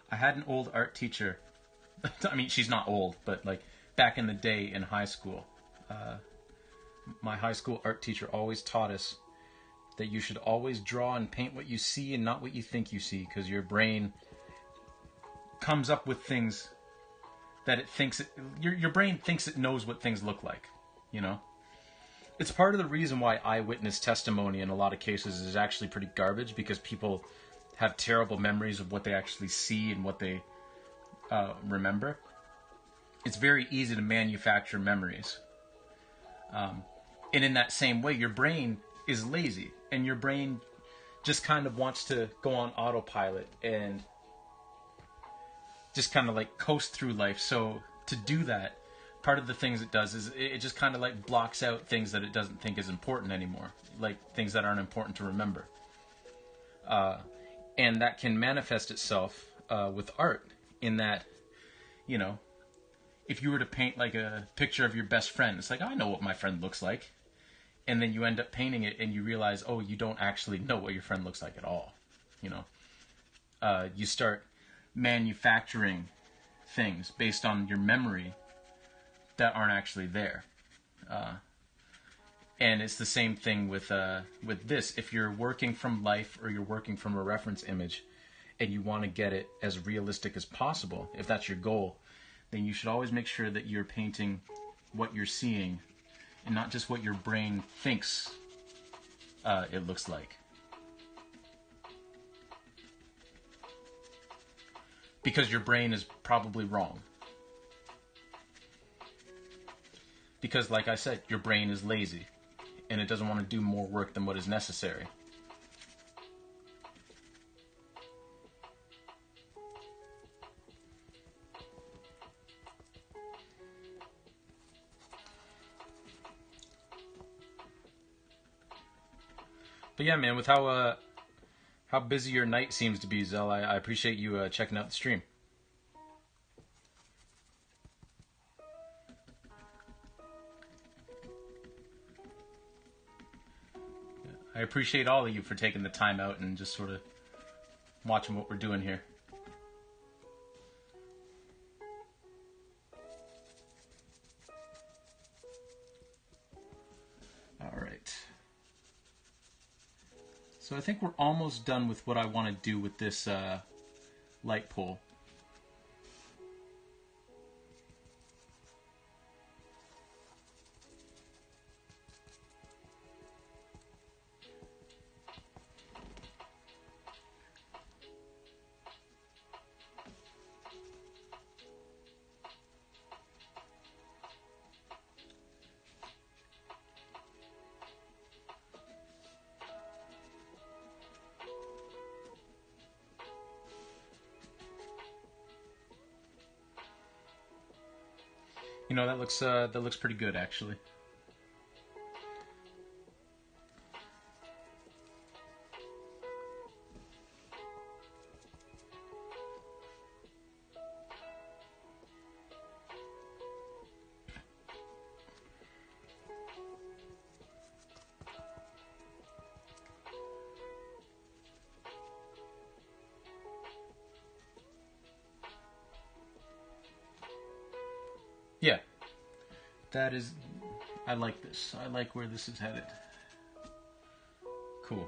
I had an old art teacher. I mean, she's not old, but like back in the day in high school, my high school art teacher always taught us that you should always draw and paint what you see and not what you think you see, because your brain comes up with things that it thinks your brain thinks it knows what things look like, you know? It's part of the reason why eyewitness testimony in a lot of cases is actually pretty garbage, because people have terrible memories of what they actually see and what they remember. It's very easy to manufacture memories. And in that same way, your brain is lazy, and your brain just kind of wants to go on autopilot and just kind of like coast through life. So to do that, part of the things it does is it just kind of like blocks out things that it doesn't think is important anymore, like things that aren't important to remember. And that can manifest itself with art, in that, you know, if you were to paint like a picture of your best friend, it's like, I know what my friend looks like. And then you end up painting it and you realize, oh, you don't actually know what your friend looks like at all. You know, you start manufacturing things based on your memory that aren't actually there. And it's the same thing with this. If you're working from life, or you're working from a reference image, and you want to get it as realistic as possible, if that's your goal, then you should always make sure that you're painting what you're seeing and not just what your brain thinks it looks like. Because your brain is probably wrong. Because, like I said, your brain is lazy, and it doesn't want to do more work than what is necessary. But yeah, man, with how busy your night seems to be, Zell, I appreciate you checking out the stream. I appreciate all of you for taking the time out and just sort of watching what we're doing here. All right. So I think we're almost done with what I want to do with this light pole. You know, that looks pretty good, actually. Yeah. That is... I like this. I like where this is headed. Cool.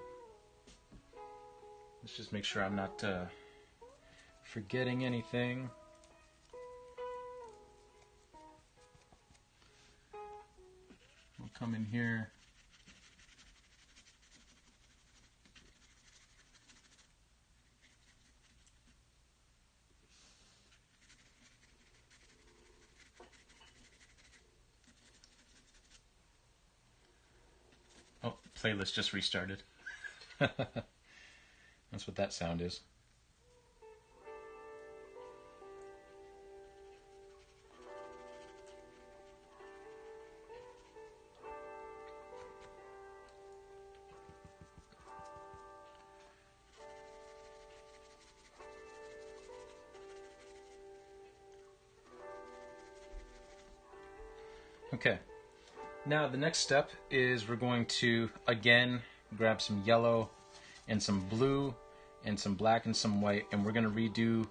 Let's just make sure I'm not forgetting anything. We'll come in here. playlist just restarted. That's what that sound is. Okay, now the next step is we're going to again grab some yellow and some blue and some black and some white, and we're going to redo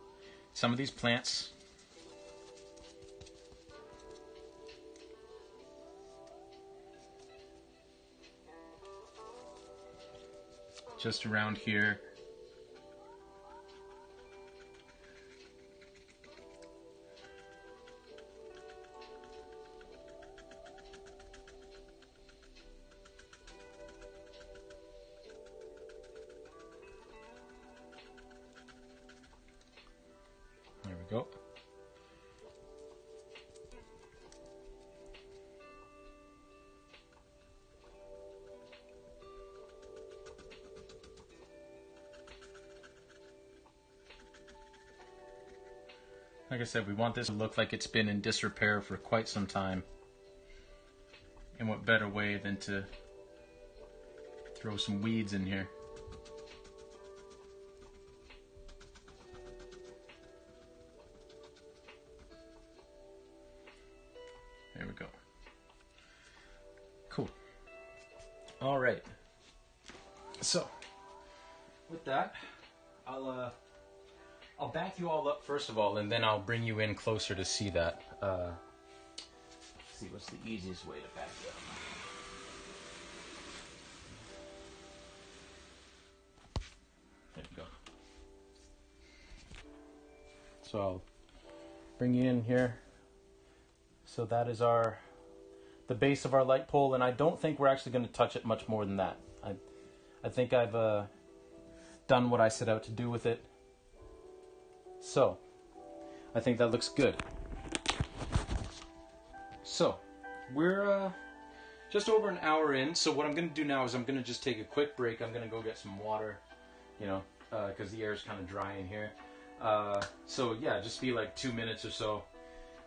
some of these plants. Just around here. There we go. Like I said, we want this to look like it's been in disrepair for quite some time. And what better way than to throw some weeds in here. There we go. Cool. All right. So, with that, I'll back you all up first of all, and then I'll bring you in closer to see that. See what's the easiest way to back you up. There you go. So I'll bring you in here. So that is the base of our light pole, and I don't think we're actually going to touch it much more than that. I think I've done what I set out to do with it. So, I think that looks good. So, we're just over an hour in, so what I'm going to do now is I'm going to just take a quick break. I'm going to go get some water, you know, because the air is kind of dry in here. So, yeah, just be like 2 minutes or so.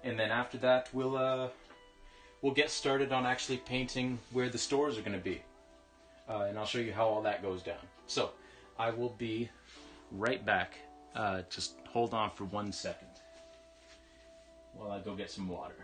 And then after that, we'll get started on actually painting where the stores are going to be. And I'll show you how all that goes down. So, I will be right back. Just hold on for 1 second while I go get some water.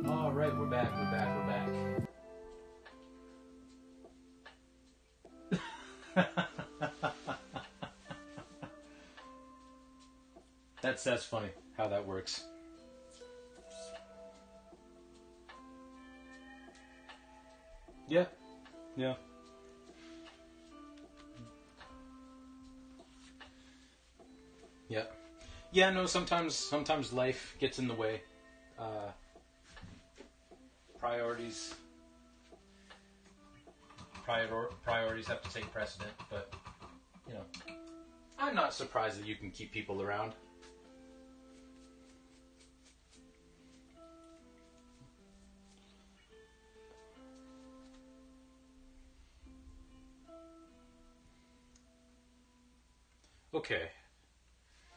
All right, we're back. That's funny how that works. Yeah. Yeah, no, sometimes life gets in the way. Priorities have to take precedent, but you know, I'm not surprised that you can keep people around. Okay,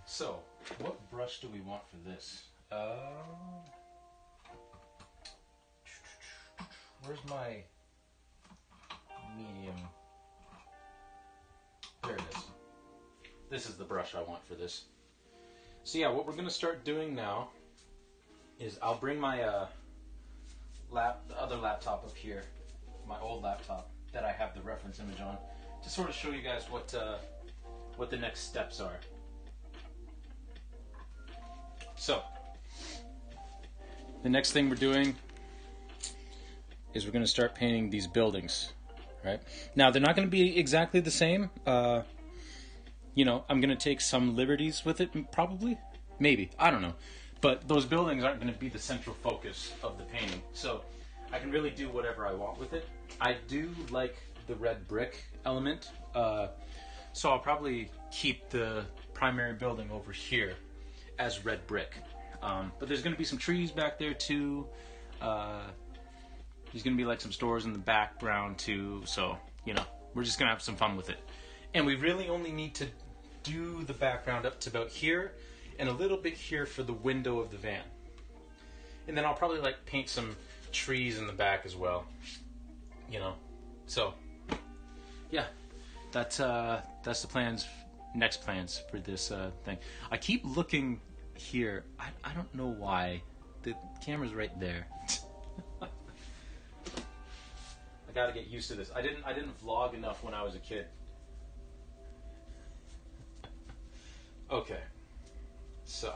so what brush do we want for this? Where's my medium? There it is. This is the brush I want for this. So yeah, what we're going to start doing now is I'll bring my the other laptop up here, my old laptop that I have the reference image on, to sort of show you guys what the next steps are. So, the next thing we're doing is we're going to start painting these buildings, right? Now, they're not going to be exactly the same. You know, I'm going to take some liberties with it, probably. Maybe. I don't know. But those buildings aren't going to be the central focus of the painting. So, I can really do whatever I want with it. I do like the red brick element. So I'll probably keep the primary building over here as red brick. But there's going to be some trees back there too. There's going to be like some stores in the background too. So, you know, we're just going to have some fun with it. And we really only need to do the background up to about here and a little bit here for the window of the van. And then I'll probably like paint some trees in the back as well. You know, so yeah. That's the plans, next plans for this thing. I keep looking here. I don't know why. The camera's right there. I gotta get used to this. I didn't vlog enough when I was a kid. Okay. So.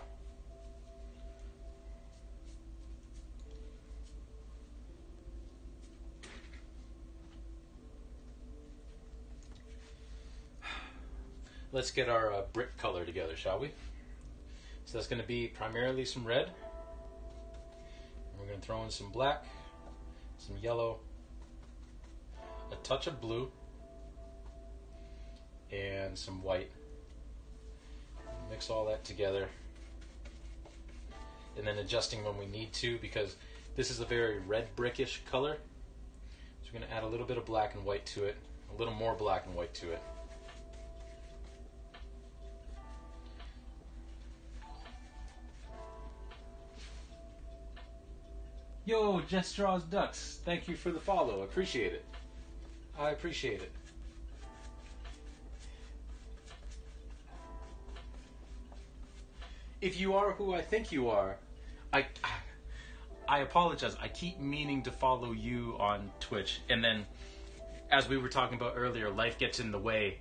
Let's get our brick color together, shall we? So that's going to be primarily some red. And we're going to throw in some black, some yellow, a touch of blue, and some white. Mix all that together. And then adjusting when we need to, because this is a very red brickish color. So we're going to add a little bit of black and white to it, a little more black and white to it. Yo, Just Draws Ducks. Thank you for the follow. Appreciate it. I appreciate it. If you are who I think you are, I apologize. I keep meaning to follow you on Twitch, and then, as we were talking about earlier, life gets in the way,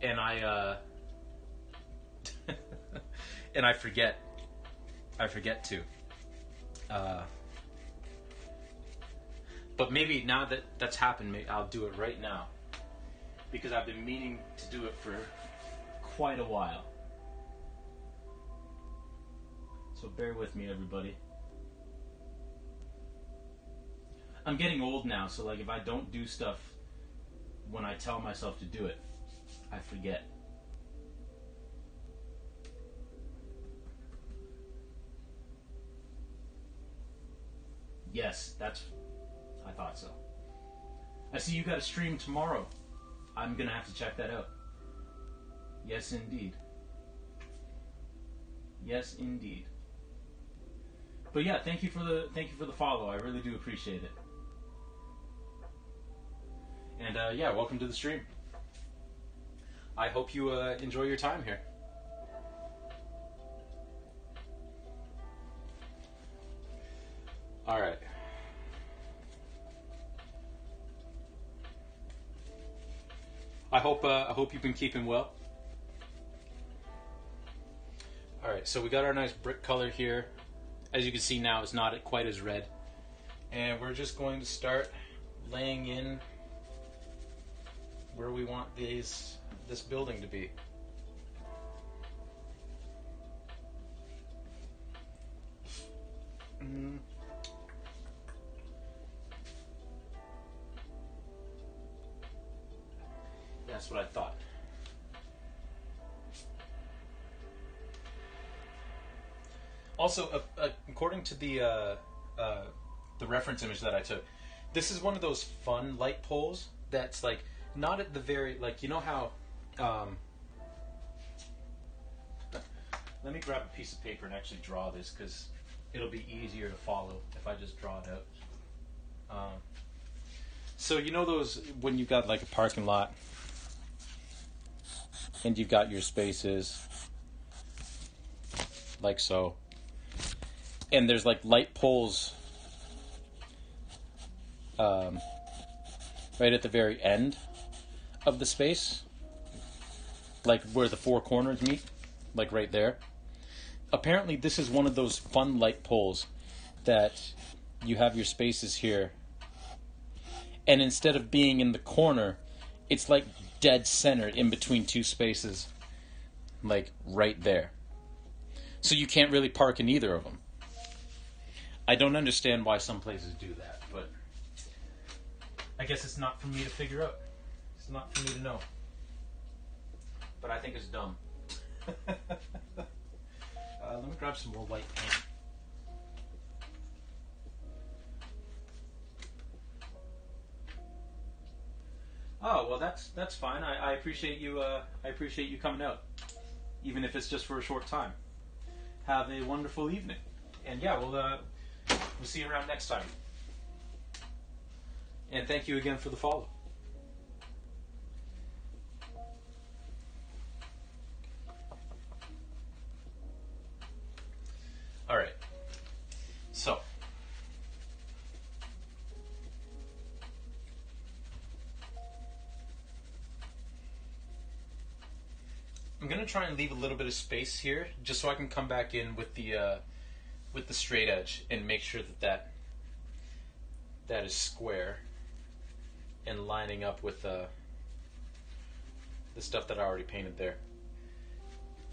and I and I forget. I forget to. But maybe now that that's happened, maybe I'll do it right now. Because I've been meaning to do it for quite a while. So bear with me, everybody. I'm getting old now, so like if I don't do stuff when I tell myself to do it, I forget. Yes, I thought so. I see you got a stream tomorrow. I'm gonna have to check that out. Yes, indeed. Yes, indeed. But yeah, thank you for the follow. I really do appreciate it. And yeah, welcome to the stream. I hope you enjoy your time here. All right. I hope you've been keeping well. All right, so we got our nice brick color here. As you can see now, it's not quite as red. And we're just going to start laying in where we want this building to be. That's what I thought. Also, according to the reference image that I took, this is one of those fun light poles that's like not at the very, like, you know how let me grab a piece of paper and actually draw this, because it'll be easier to follow if I just draw it out. So you know those, when you've got like a parking lot and you've got your spaces like so, and there's like light poles right at the very end of the space, like where the four corners meet, like right there. Apparently this is one of those fun light poles that you have your spaces here, and instead of being in the corner, it's like dead center in between two spaces, like right there. So you can't really park in either of them. I don't understand why some places do that, but I guess it's not for me to figure out. It's not for me to know. But I think it's dumb. Let me grab some more white paint. Oh, well, that's fine. I appreciate you. I appreciate you coming out, even if it's just for a short time. Have a wonderful evening, and yeah, we'll see you around next time. And thank you again for the follow. All right. So, I'm gonna try and leave a little bit of space here, just so I can come back in with the straight edge and make sure that is square and lining up with the stuff that I already painted there,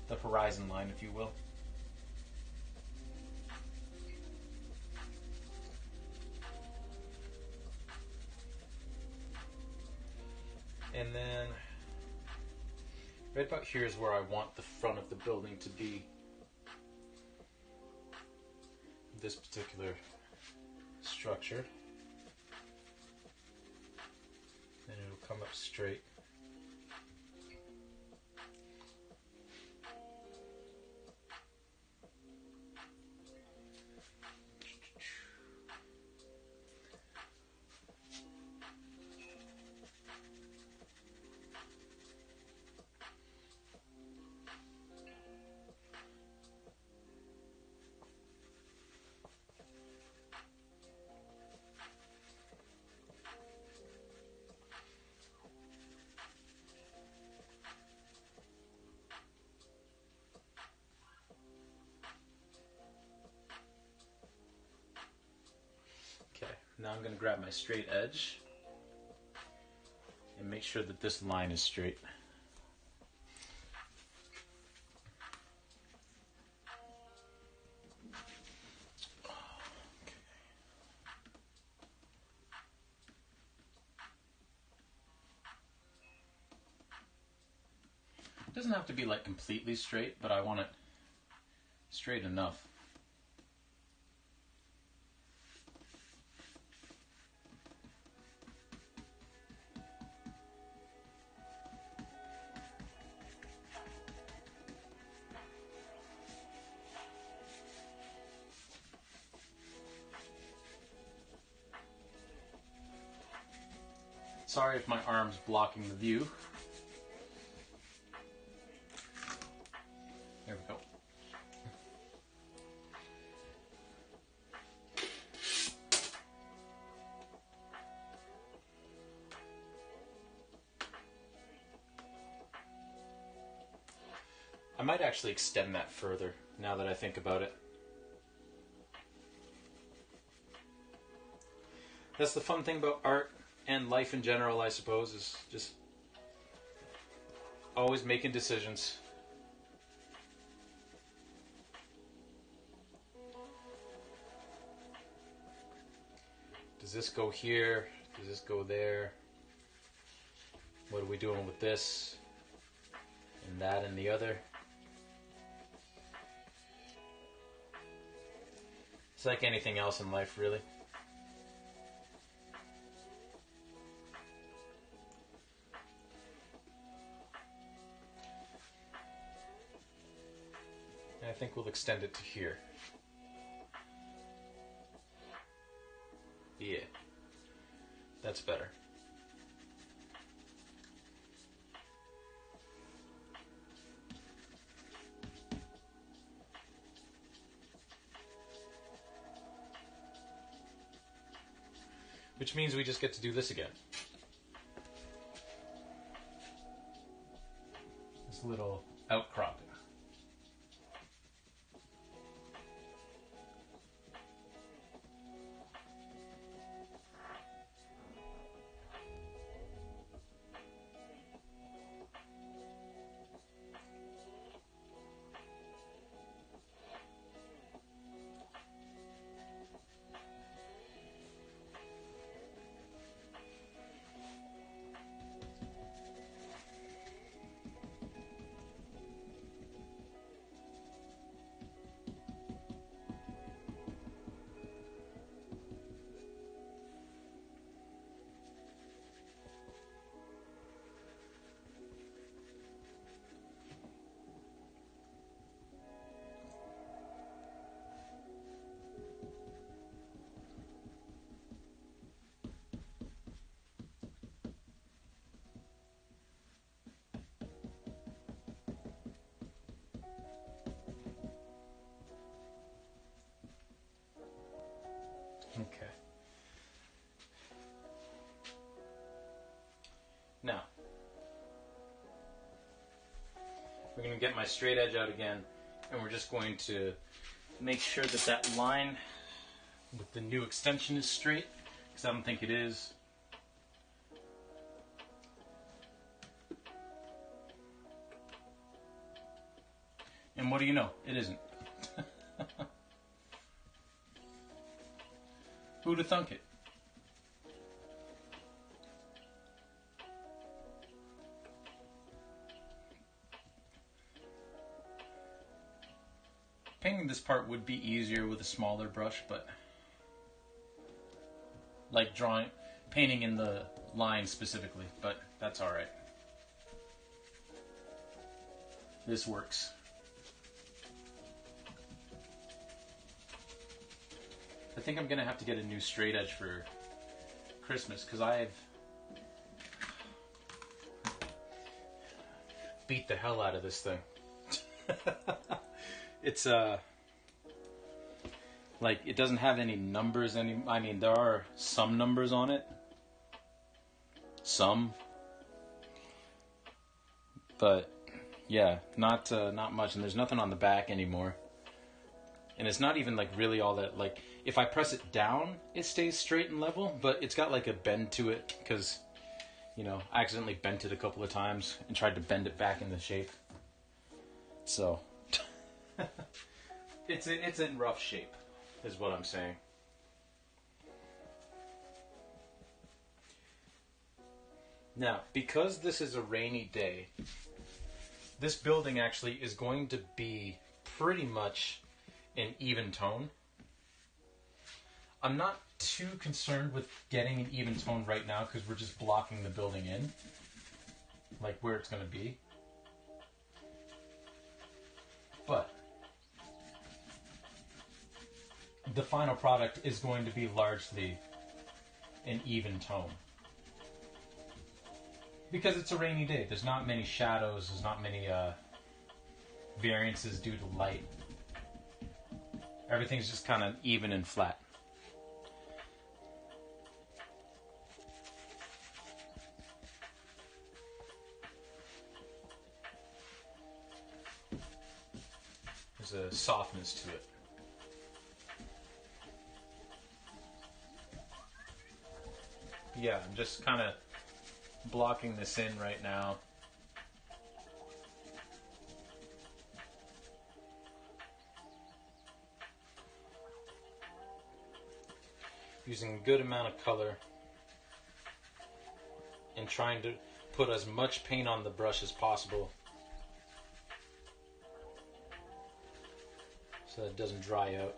the horizon line, if you will. And then right about here is where I want the front of the building to be. This particular structure. And it'll come up straight. Now I'm going to grab my straight edge and make sure that this line is straight. It doesn't have to be like completely straight, but I want it straight enough. Sorry if my arm's blocking the view. There we go. I might actually extend that further now that I think about it. That's the fun thing about art and life in general, I suppose, is just always making decisions. Does this go here? Does this go there? What are we doing with this? And that and the other? It's like anything else in life, really. And I think we'll extend it to here. Yeah, that's better. Which means we just get to do this again. This little outcropping. Okay. Now, we're going to get my straight edge out again, and we're just going to make sure that that line with the new extension is straight, because I don't think it is. And what do you know? It isn't. Who'd have thunk it? Painting this part would be easier with a smaller brush, but like painting in the line specifically, but that's alright. This works. I think I'm going to have to get a new straight edge for Christmas, because I've beat the hell out of this thing. It's like, it doesn't have any numbers I mean, there are some numbers on it. Some. But yeah, not much, and there's nothing on the back anymore. And it's not even like really all that, like, if I press it down, it stays straight and level, but it's got like a bend to it, because, you know, I accidentally bent it a couple of times and tried to bend it back into shape. So, it's in rough shape, is what I'm saying. Now, because this is a rainy day, this building actually is going to be pretty much an even tone. I'm not too concerned with getting an even tone right now, because we're just blocking the building in, like where it's going to be. But the final product is going to be largely an even tone. Because it's a rainy day. There's not many shadows. There's not many variances due to light. Everything's just kind of even and flat. There's a softness to it. Yeah, I'm just kind of blocking this in right now. Using a good amount of color and trying to put as much paint on the brush as possible so that it doesn't dry out.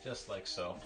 Just like so.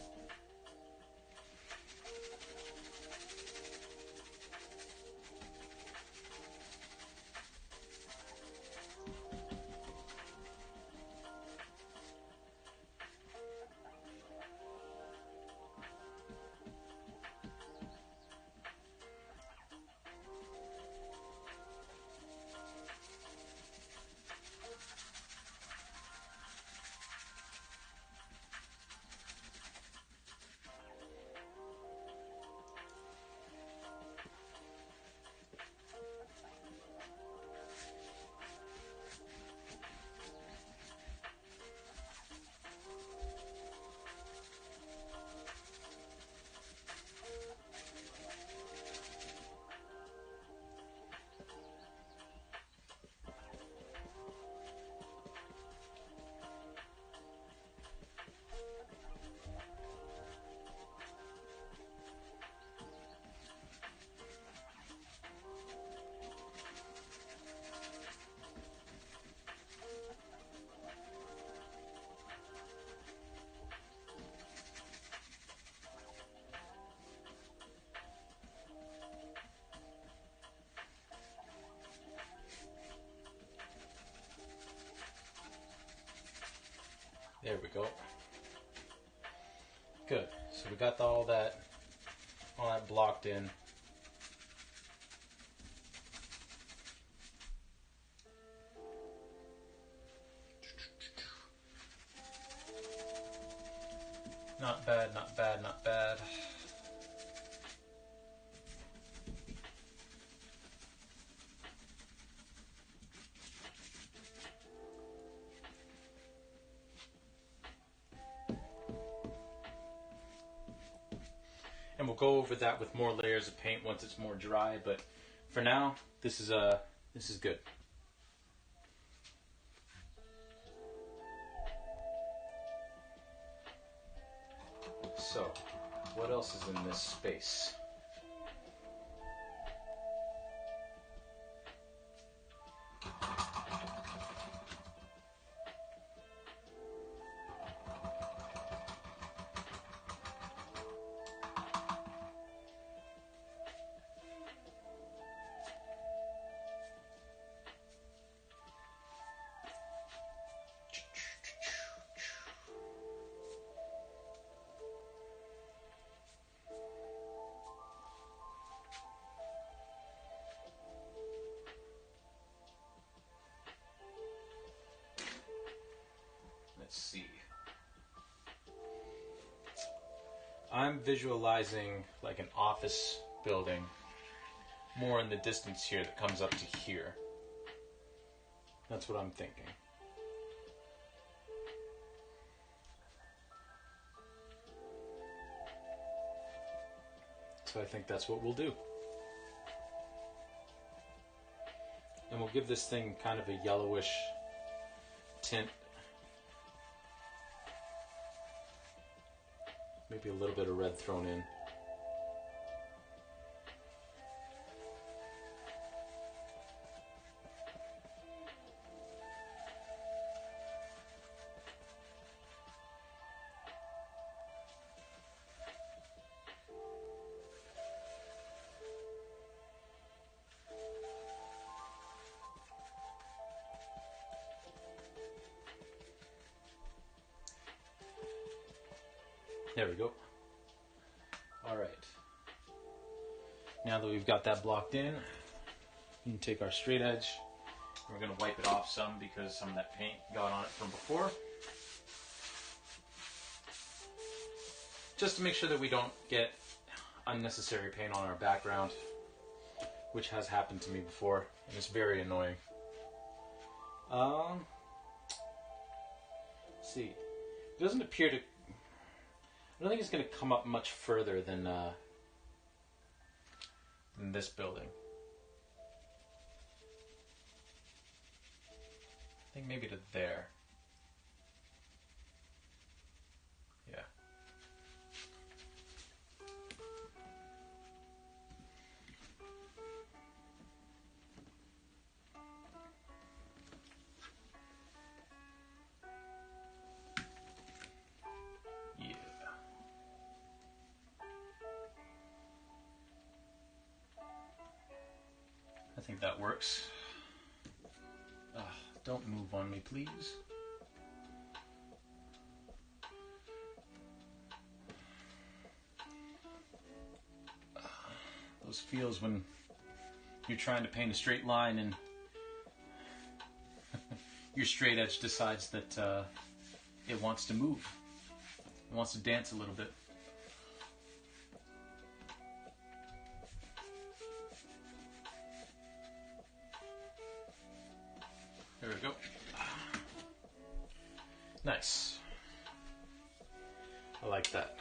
There we go. Good. So we got all that blocked in. Not bad, not bad, not bad. And we'll go over that with more layers of paint once it's more dry, but for now, this is good. So, what else is in this space? Let's see. I'm visualizing like an office building more in the distance here that comes up to here. That's what I'm thinking. So I think that's what we'll do. And we'll give this thing kind of a yellowish tint. Maybe a little bit of red thrown in. There we go. All right. Now that we've got that blocked in, we can take our straight edge. We're going to wipe it off some because some of that paint got on it from before. Just to make sure that we don't get unnecessary paint on our background, which has happened to me before, and it's very annoying. Let's see. It doesn't appear to... I don't think it's going to come up much further than this building. I think maybe to there. Yeah. Yeah. I think that works. Don't move on me, please. Those feels when you're trying to paint a straight line and your straight edge decides that it wants to move. It wants to dance a little bit. There we go. Nice. I like that.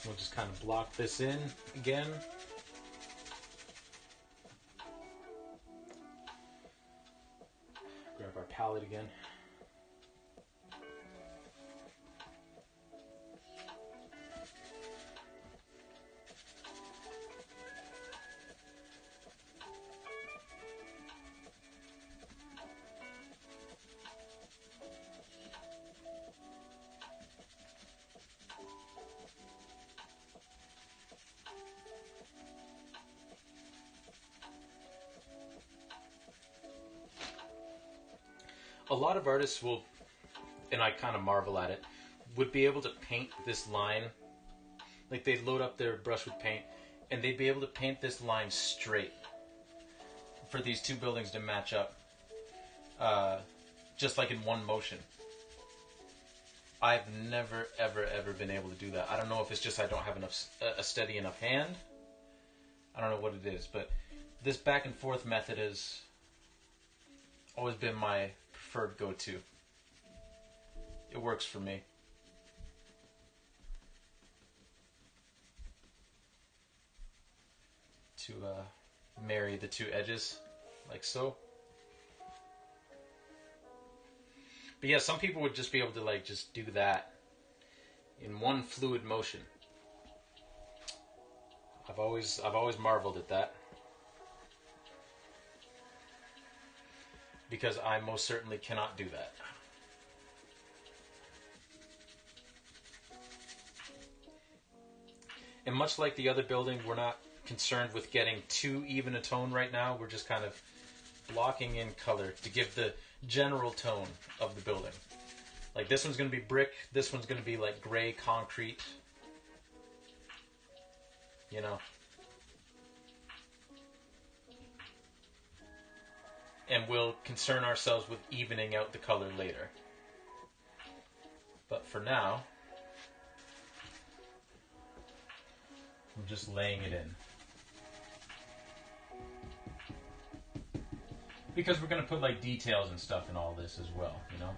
We'll just kind of block this in again. Grab our palette again. A lot of artists will, and I kind of marvel at it, would be able to paint this line, like they'd load up their brush with paint, and they'd be able to paint this line straight for these two buildings to match up, just like in one motion. I've never, ever been able to do that. I don't know if it's just I don't have a steady enough hand. I don't know what it is, but this back and forth method has always been my preferred go-to. It works for me. To marry the two edges, like so. But yeah, some people would just be able to like just do that in one fluid motion. I've always marveled at that. Because I most certainly cannot do that. And much like the other building, we're not concerned with getting too even a tone right now. We're just kind of blocking in color to give the general tone of the building. Like this one's going to be brick, this one's going to be like gray concrete. You know? And we'll concern ourselves with evening out the color later. But for now, I'm just laying it in. Because we're going to put like details and stuff in all this as well, you know?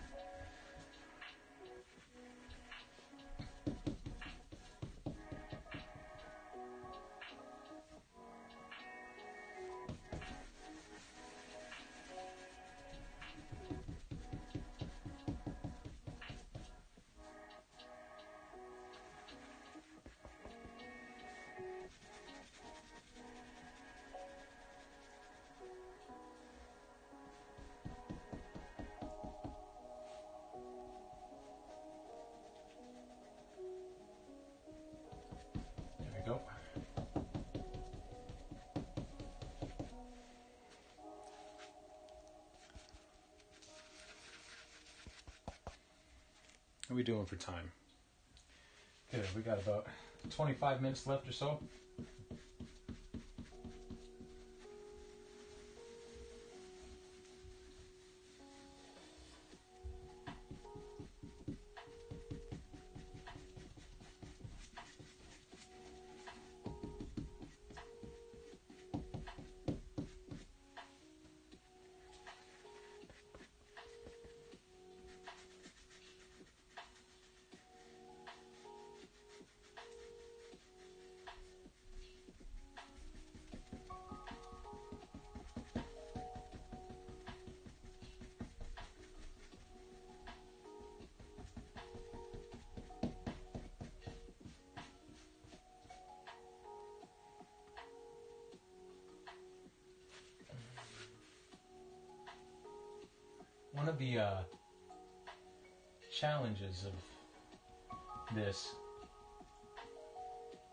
How are we doing for time? Good, we got about 25 minutes left or so. One of the challenges of this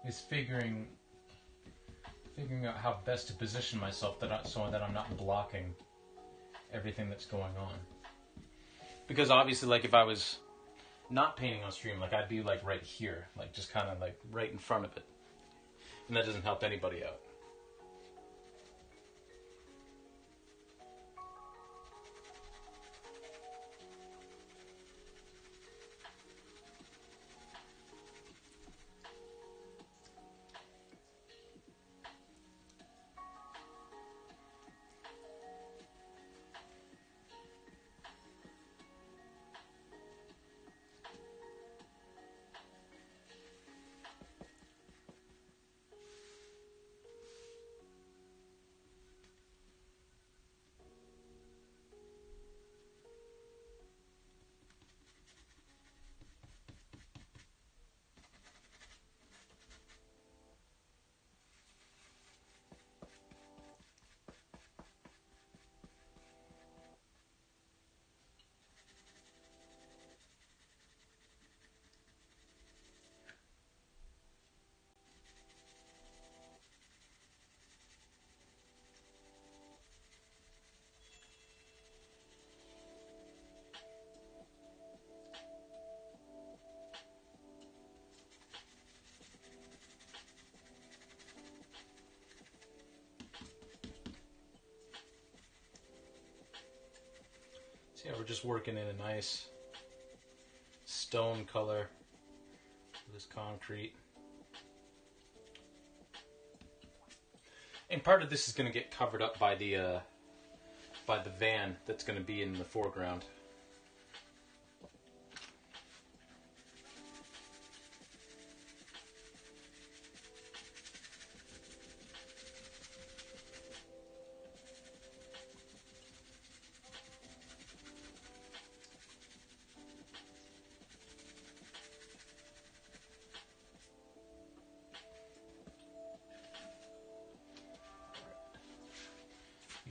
is figuring out how best to position myself so that I'm not blocking everything that's going on. Because obviously, like, if I was not painting on stream, like, I'd be like right here, like just kind of like right in front of it, and that doesn't help anybody out. So yeah, we're just working in a nice stone color for this concrete. And part of this is going to get covered up by the van that's going to be in the foreground.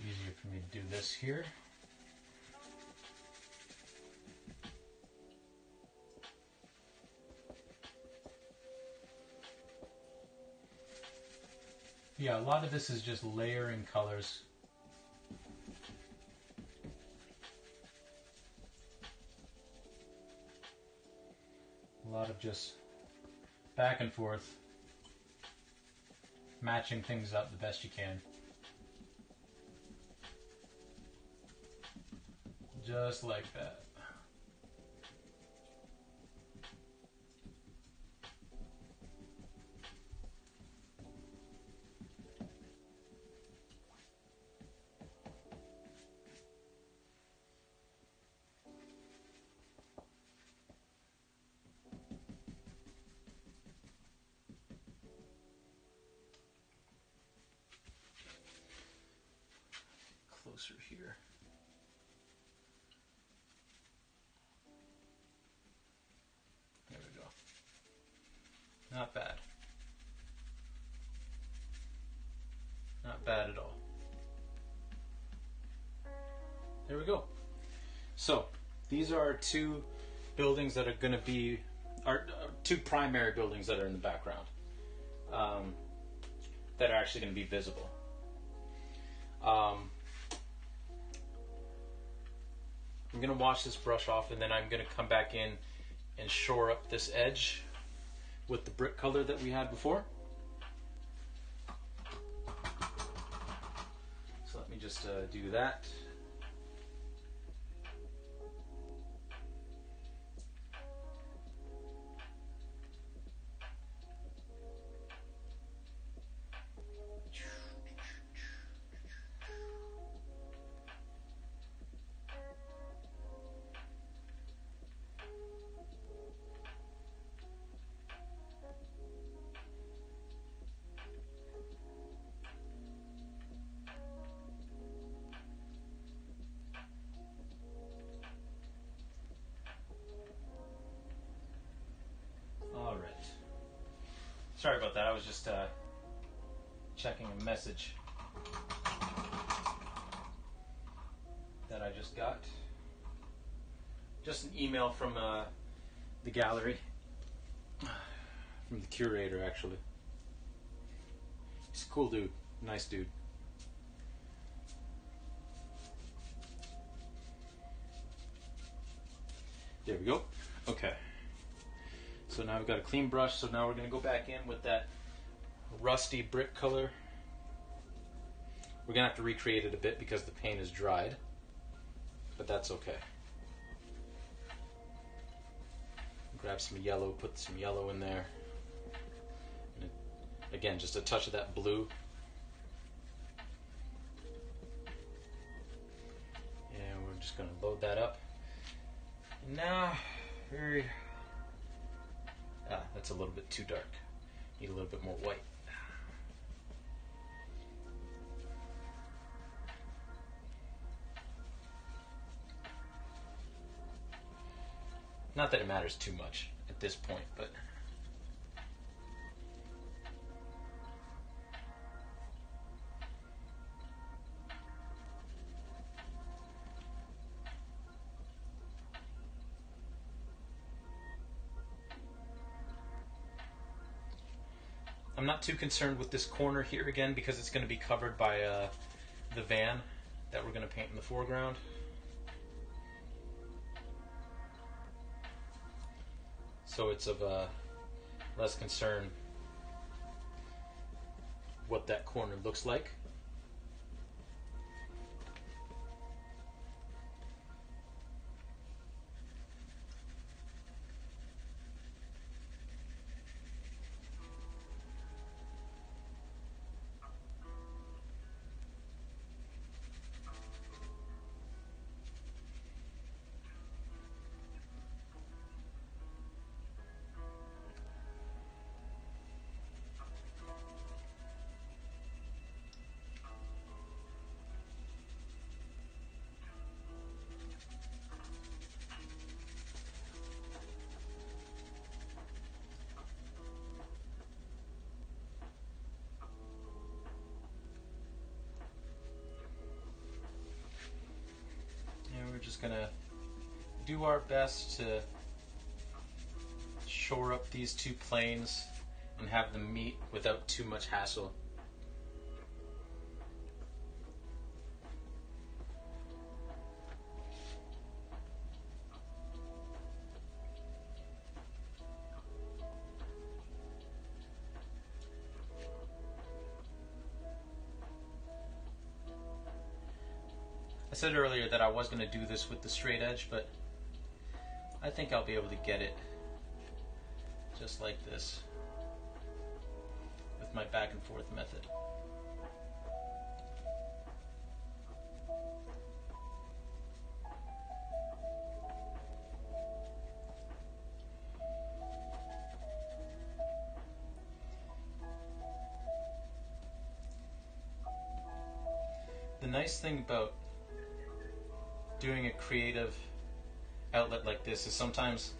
Easier for me to do this here. Yeah, a lot of this is just layering colors. A lot of just back and forth, matching things up the best you can. Just like that. Closer here. There we go. Not bad. Not bad at all. There we go. So, these are two buildings that are going to be, two primary buildings that are in the background, that are actually going to be visible. I'm going to wash this brush off, and then I'm going to come back in and shore up this edge with the brick color that we had before. So let me just do that. Sorry about that, I was just checking a message that I just got. Just an email from the gallery, from the curator actually. He's a cool dude, nice dude. There we go, okay. So now we've got a clean brush, so now we're going to go back in with that rusty brick color. We're going to have to recreate it a bit because the paint is dried, but that's okay. Grab some yellow, put some yellow in there. And again, just a touch of that blue. And we're just going to load that up. And now, that's a little bit too dark. Need a little bit more white. Not that it matters too much at this point, but I'm not too concerned with this corner here again because it's going to be covered by the van that we're going to paint in the foreground. So it's of less concern what that corner looks like. We're just gonna do our best to shore up these two planes and have them meet without too much hassle. I said earlier that I was going to do this with the straight edge, but I think I'll be able to get it just like this with my back and forth method. The nice thing about doing a creative outlet like this is sometimes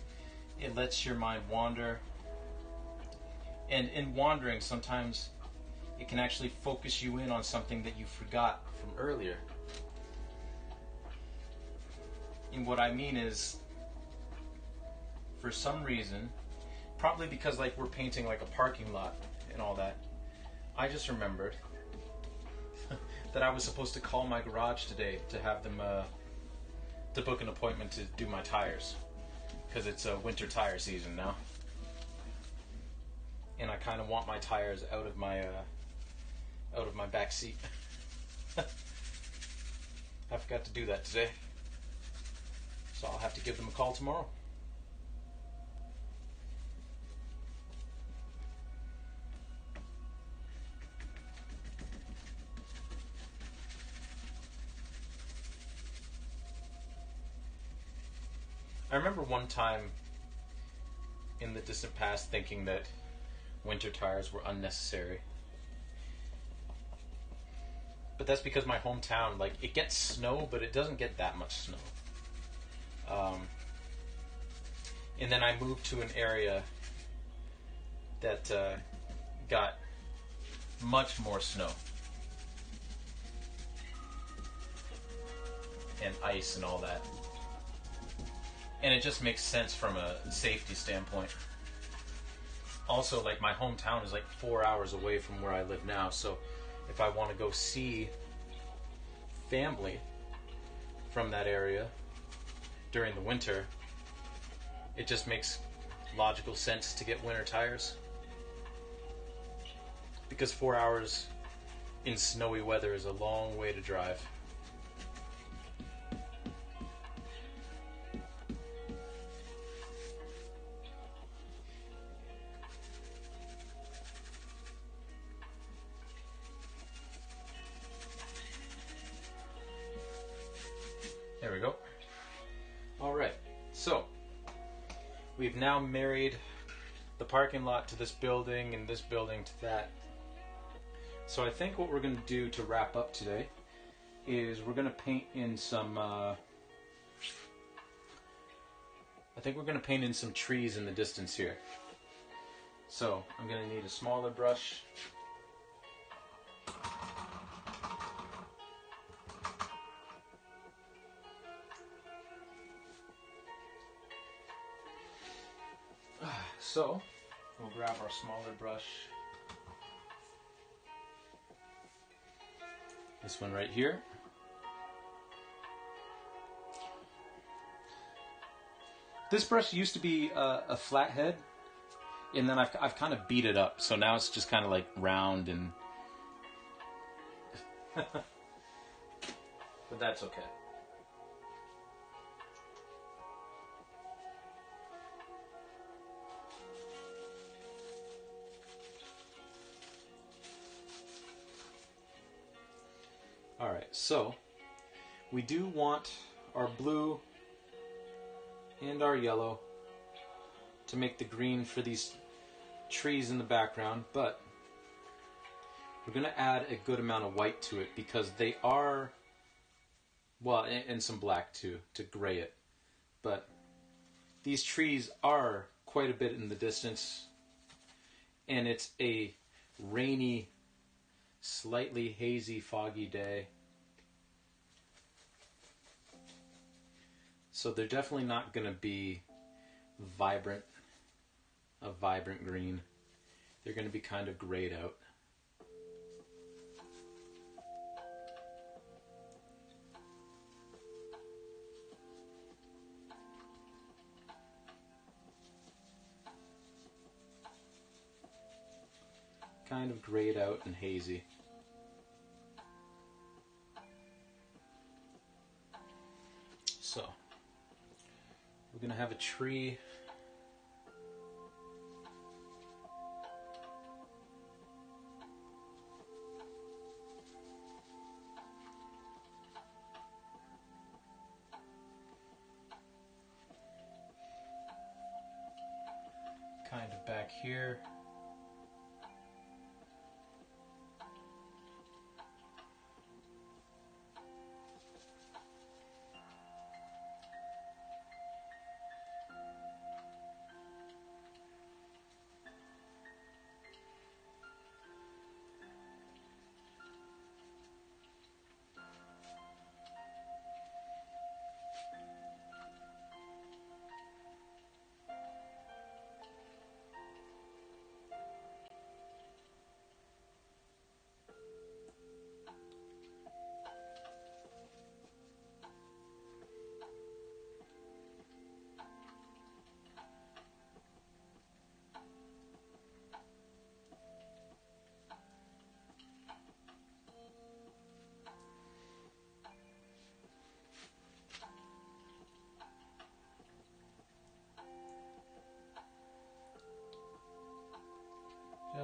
it lets your mind wander, and in wandering sometimes it can actually focus you in on something that you forgot from earlier. And what I mean is, for some reason, probably because like we're painting like a parking lot and all that, I just remembered that I was supposed to call my garage today to have them to book an appointment to do my tires. because it's a winter tire season now, and I kind of want my tires out of my back seat. I forgot to do that today, so I'll have to give them a call tomorrow. I remember one time in the distant past thinking that winter tires were unnecessary. But that's because my hometown, like, it gets snow, but it doesn't get that much snow. And then I moved to an area that got much more snow. And ice and all that. And it just makes sense from a safety standpoint. Also, like, my hometown is like 4 hours away from where I live now, so if I want to go see family from that area during the winter, it just makes logical sense to get winter tires. Because 4 hours in snowy weather is a long way to drive. There we go. Alright, so we've now married the parking lot to this building and this building to that. So I think what we're going to do to wrap up today is we're going to paint in some I think we're going to paint in some trees in the distance here. So I'm going to need a smaller brush. So we'll grab our smaller brush. This one right here. This brush used to be a flathead, and then I've kind of beat it up, so now it's just kind of like round and. But that's okay. Alright, so we do want our blue and our yellow to make the green for these trees in the background, but we're going to add a good amount of white to it because they are, well, and some black too, to gray it. But these trees are quite a bit in the distance, and it's a rainy, slightly hazy, foggy day. So they're definitely not going to be a vibrant green. They're going to be kind of grayed out. Kind of grayed out and hazy. So, we're going to have a tree. Kind of back here.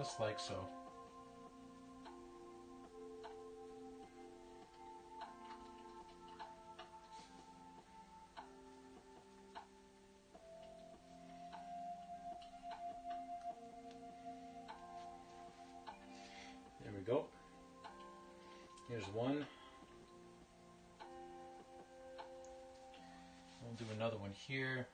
Just like so. There we go. Here's one. We'll do another one here.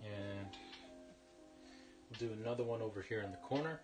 And we'll do another one over here in the corner.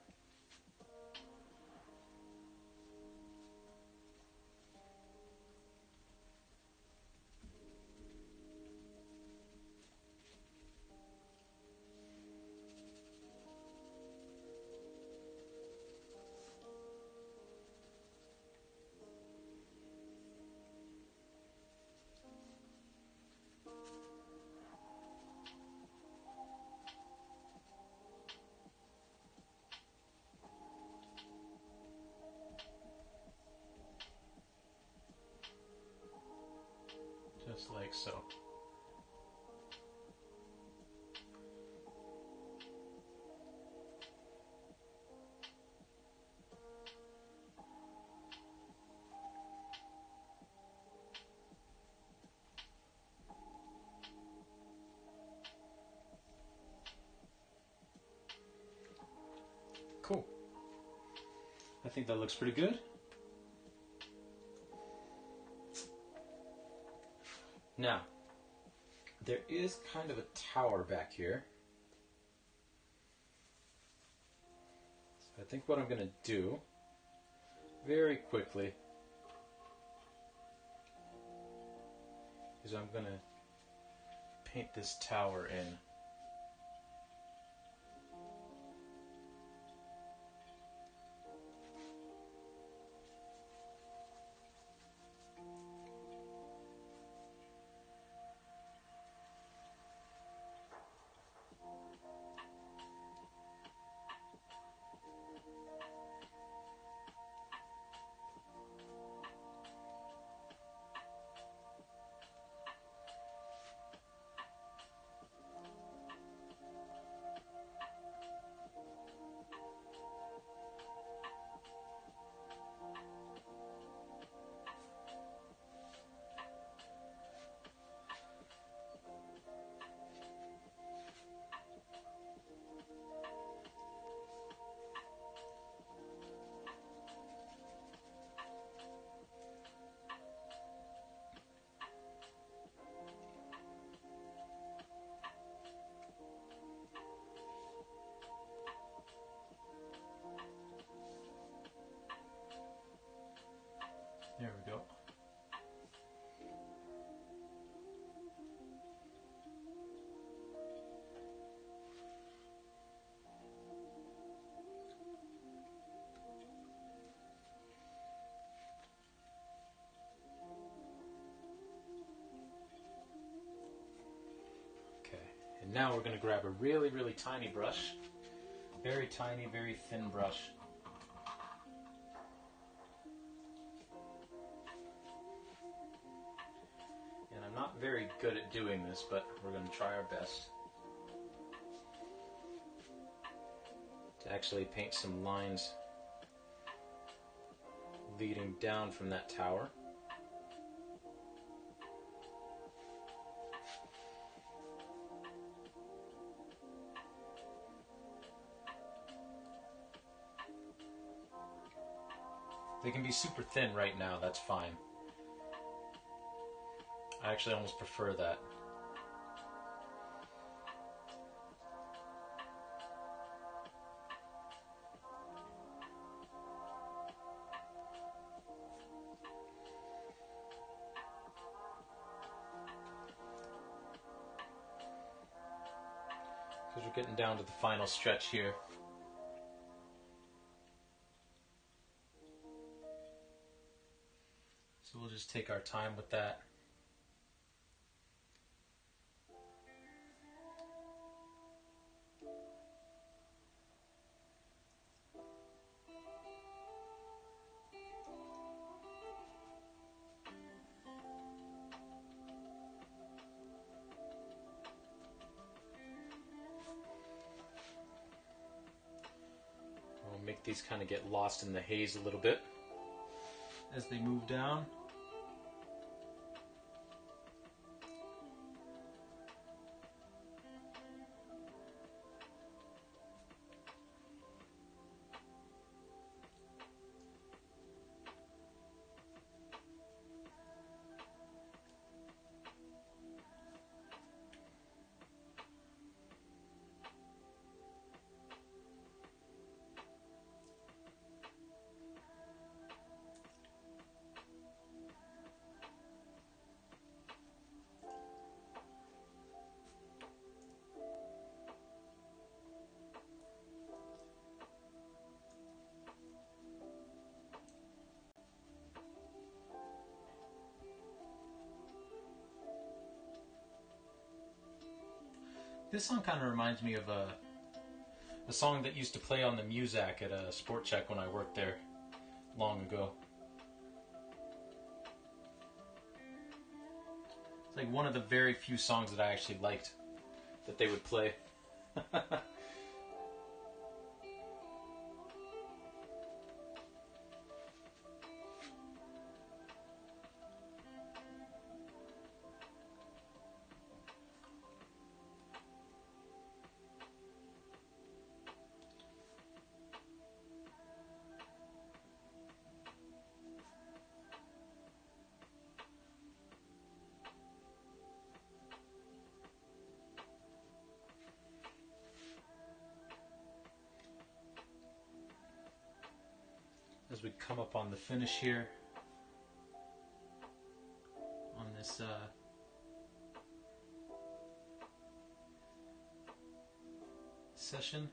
Just like so. Cool. I think that looks pretty good. Now, there is kind of a tower back here. So I think what I'm going to do, very quickly, is I'm going to paint this tower in. There we go. Okay, and now we're going to grab a really, really tiny brush. Very tiny, very thin brush. And I'm not very good at doing this, but we're going to try our best to actually paint some lines leading down from that tower. They can be super thin right now, that's fine. I actually almost prefer that. Because we're getting down to the final stretch here. So we'll just take our time with that. We'll make these kind of get lost in the haze a little bit as they move down. This song kind of reminds me of a song that used to play on the Muzak at a Sport Check when I worked there long ago. It's like one of the very few songs that I actually liked that they would play. As we come up on the finish here on this session.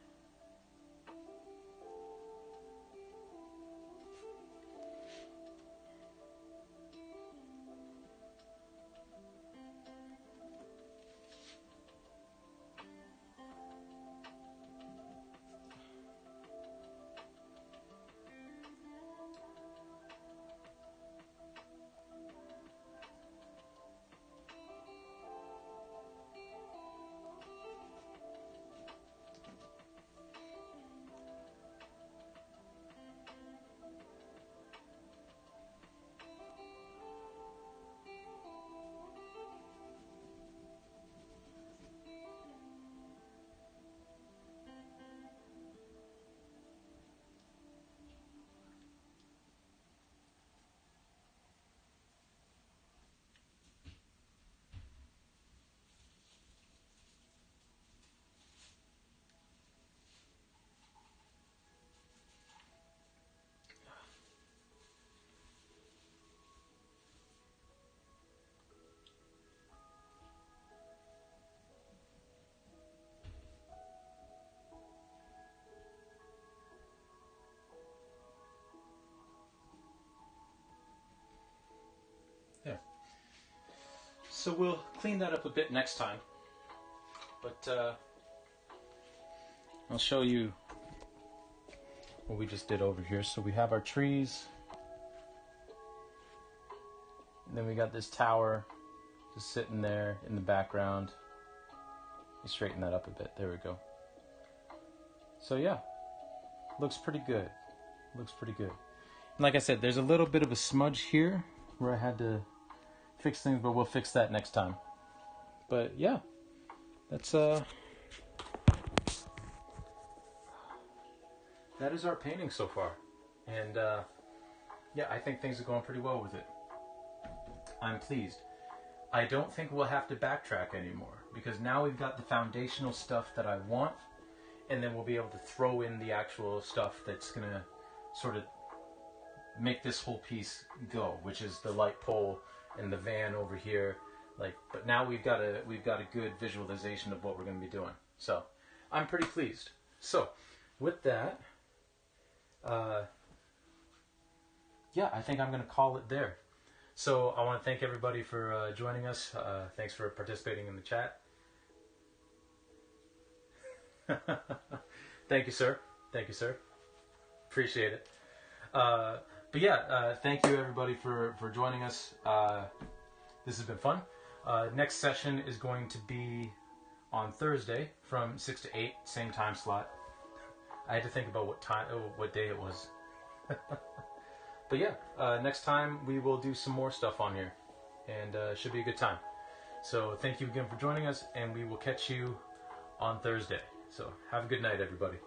There. So we'll clean that up a bit next time. But I'll show you what we just did over here. So we have our trees. And then we got this tower just sitting there in the background. You straighten that up a bit. There we go. So yeah, looks pretty good. Looks pretty good. Like I said, there's a little bit of a smudge here where I had to fix things, but we'll fix that next time. But yeah, that's that is our painting so far. And yeah, I think things are going pretty well with it. I'm pleased. I don't think we'll have to backtrack anymore, because now we've got the foundational stuff that I want, and then we'll be able to throw in the actual stuff that's going to sort of make this whole piece go, which is the light pole and the van over here. Like, but now we've got a good visualization of what we're going to be doing. So I'm pretty pleased. So with that, yeah, I think I'm going to call it there. So I want to thank everybody for joining us. Thanks for participating in the chat. Thank you, sir. Thank you, sir. Appreciate it. But yeah, thank you everybody for joining us. This has been fun. Next session is going to be on Thursday from 6 to 8, same time slot. I had to think about what day it was. But yeah, next time we will do some more stuff on here, and should be a good time. So thank you again for joining us, and we will catch you on Thursday. So have a good night, everybody.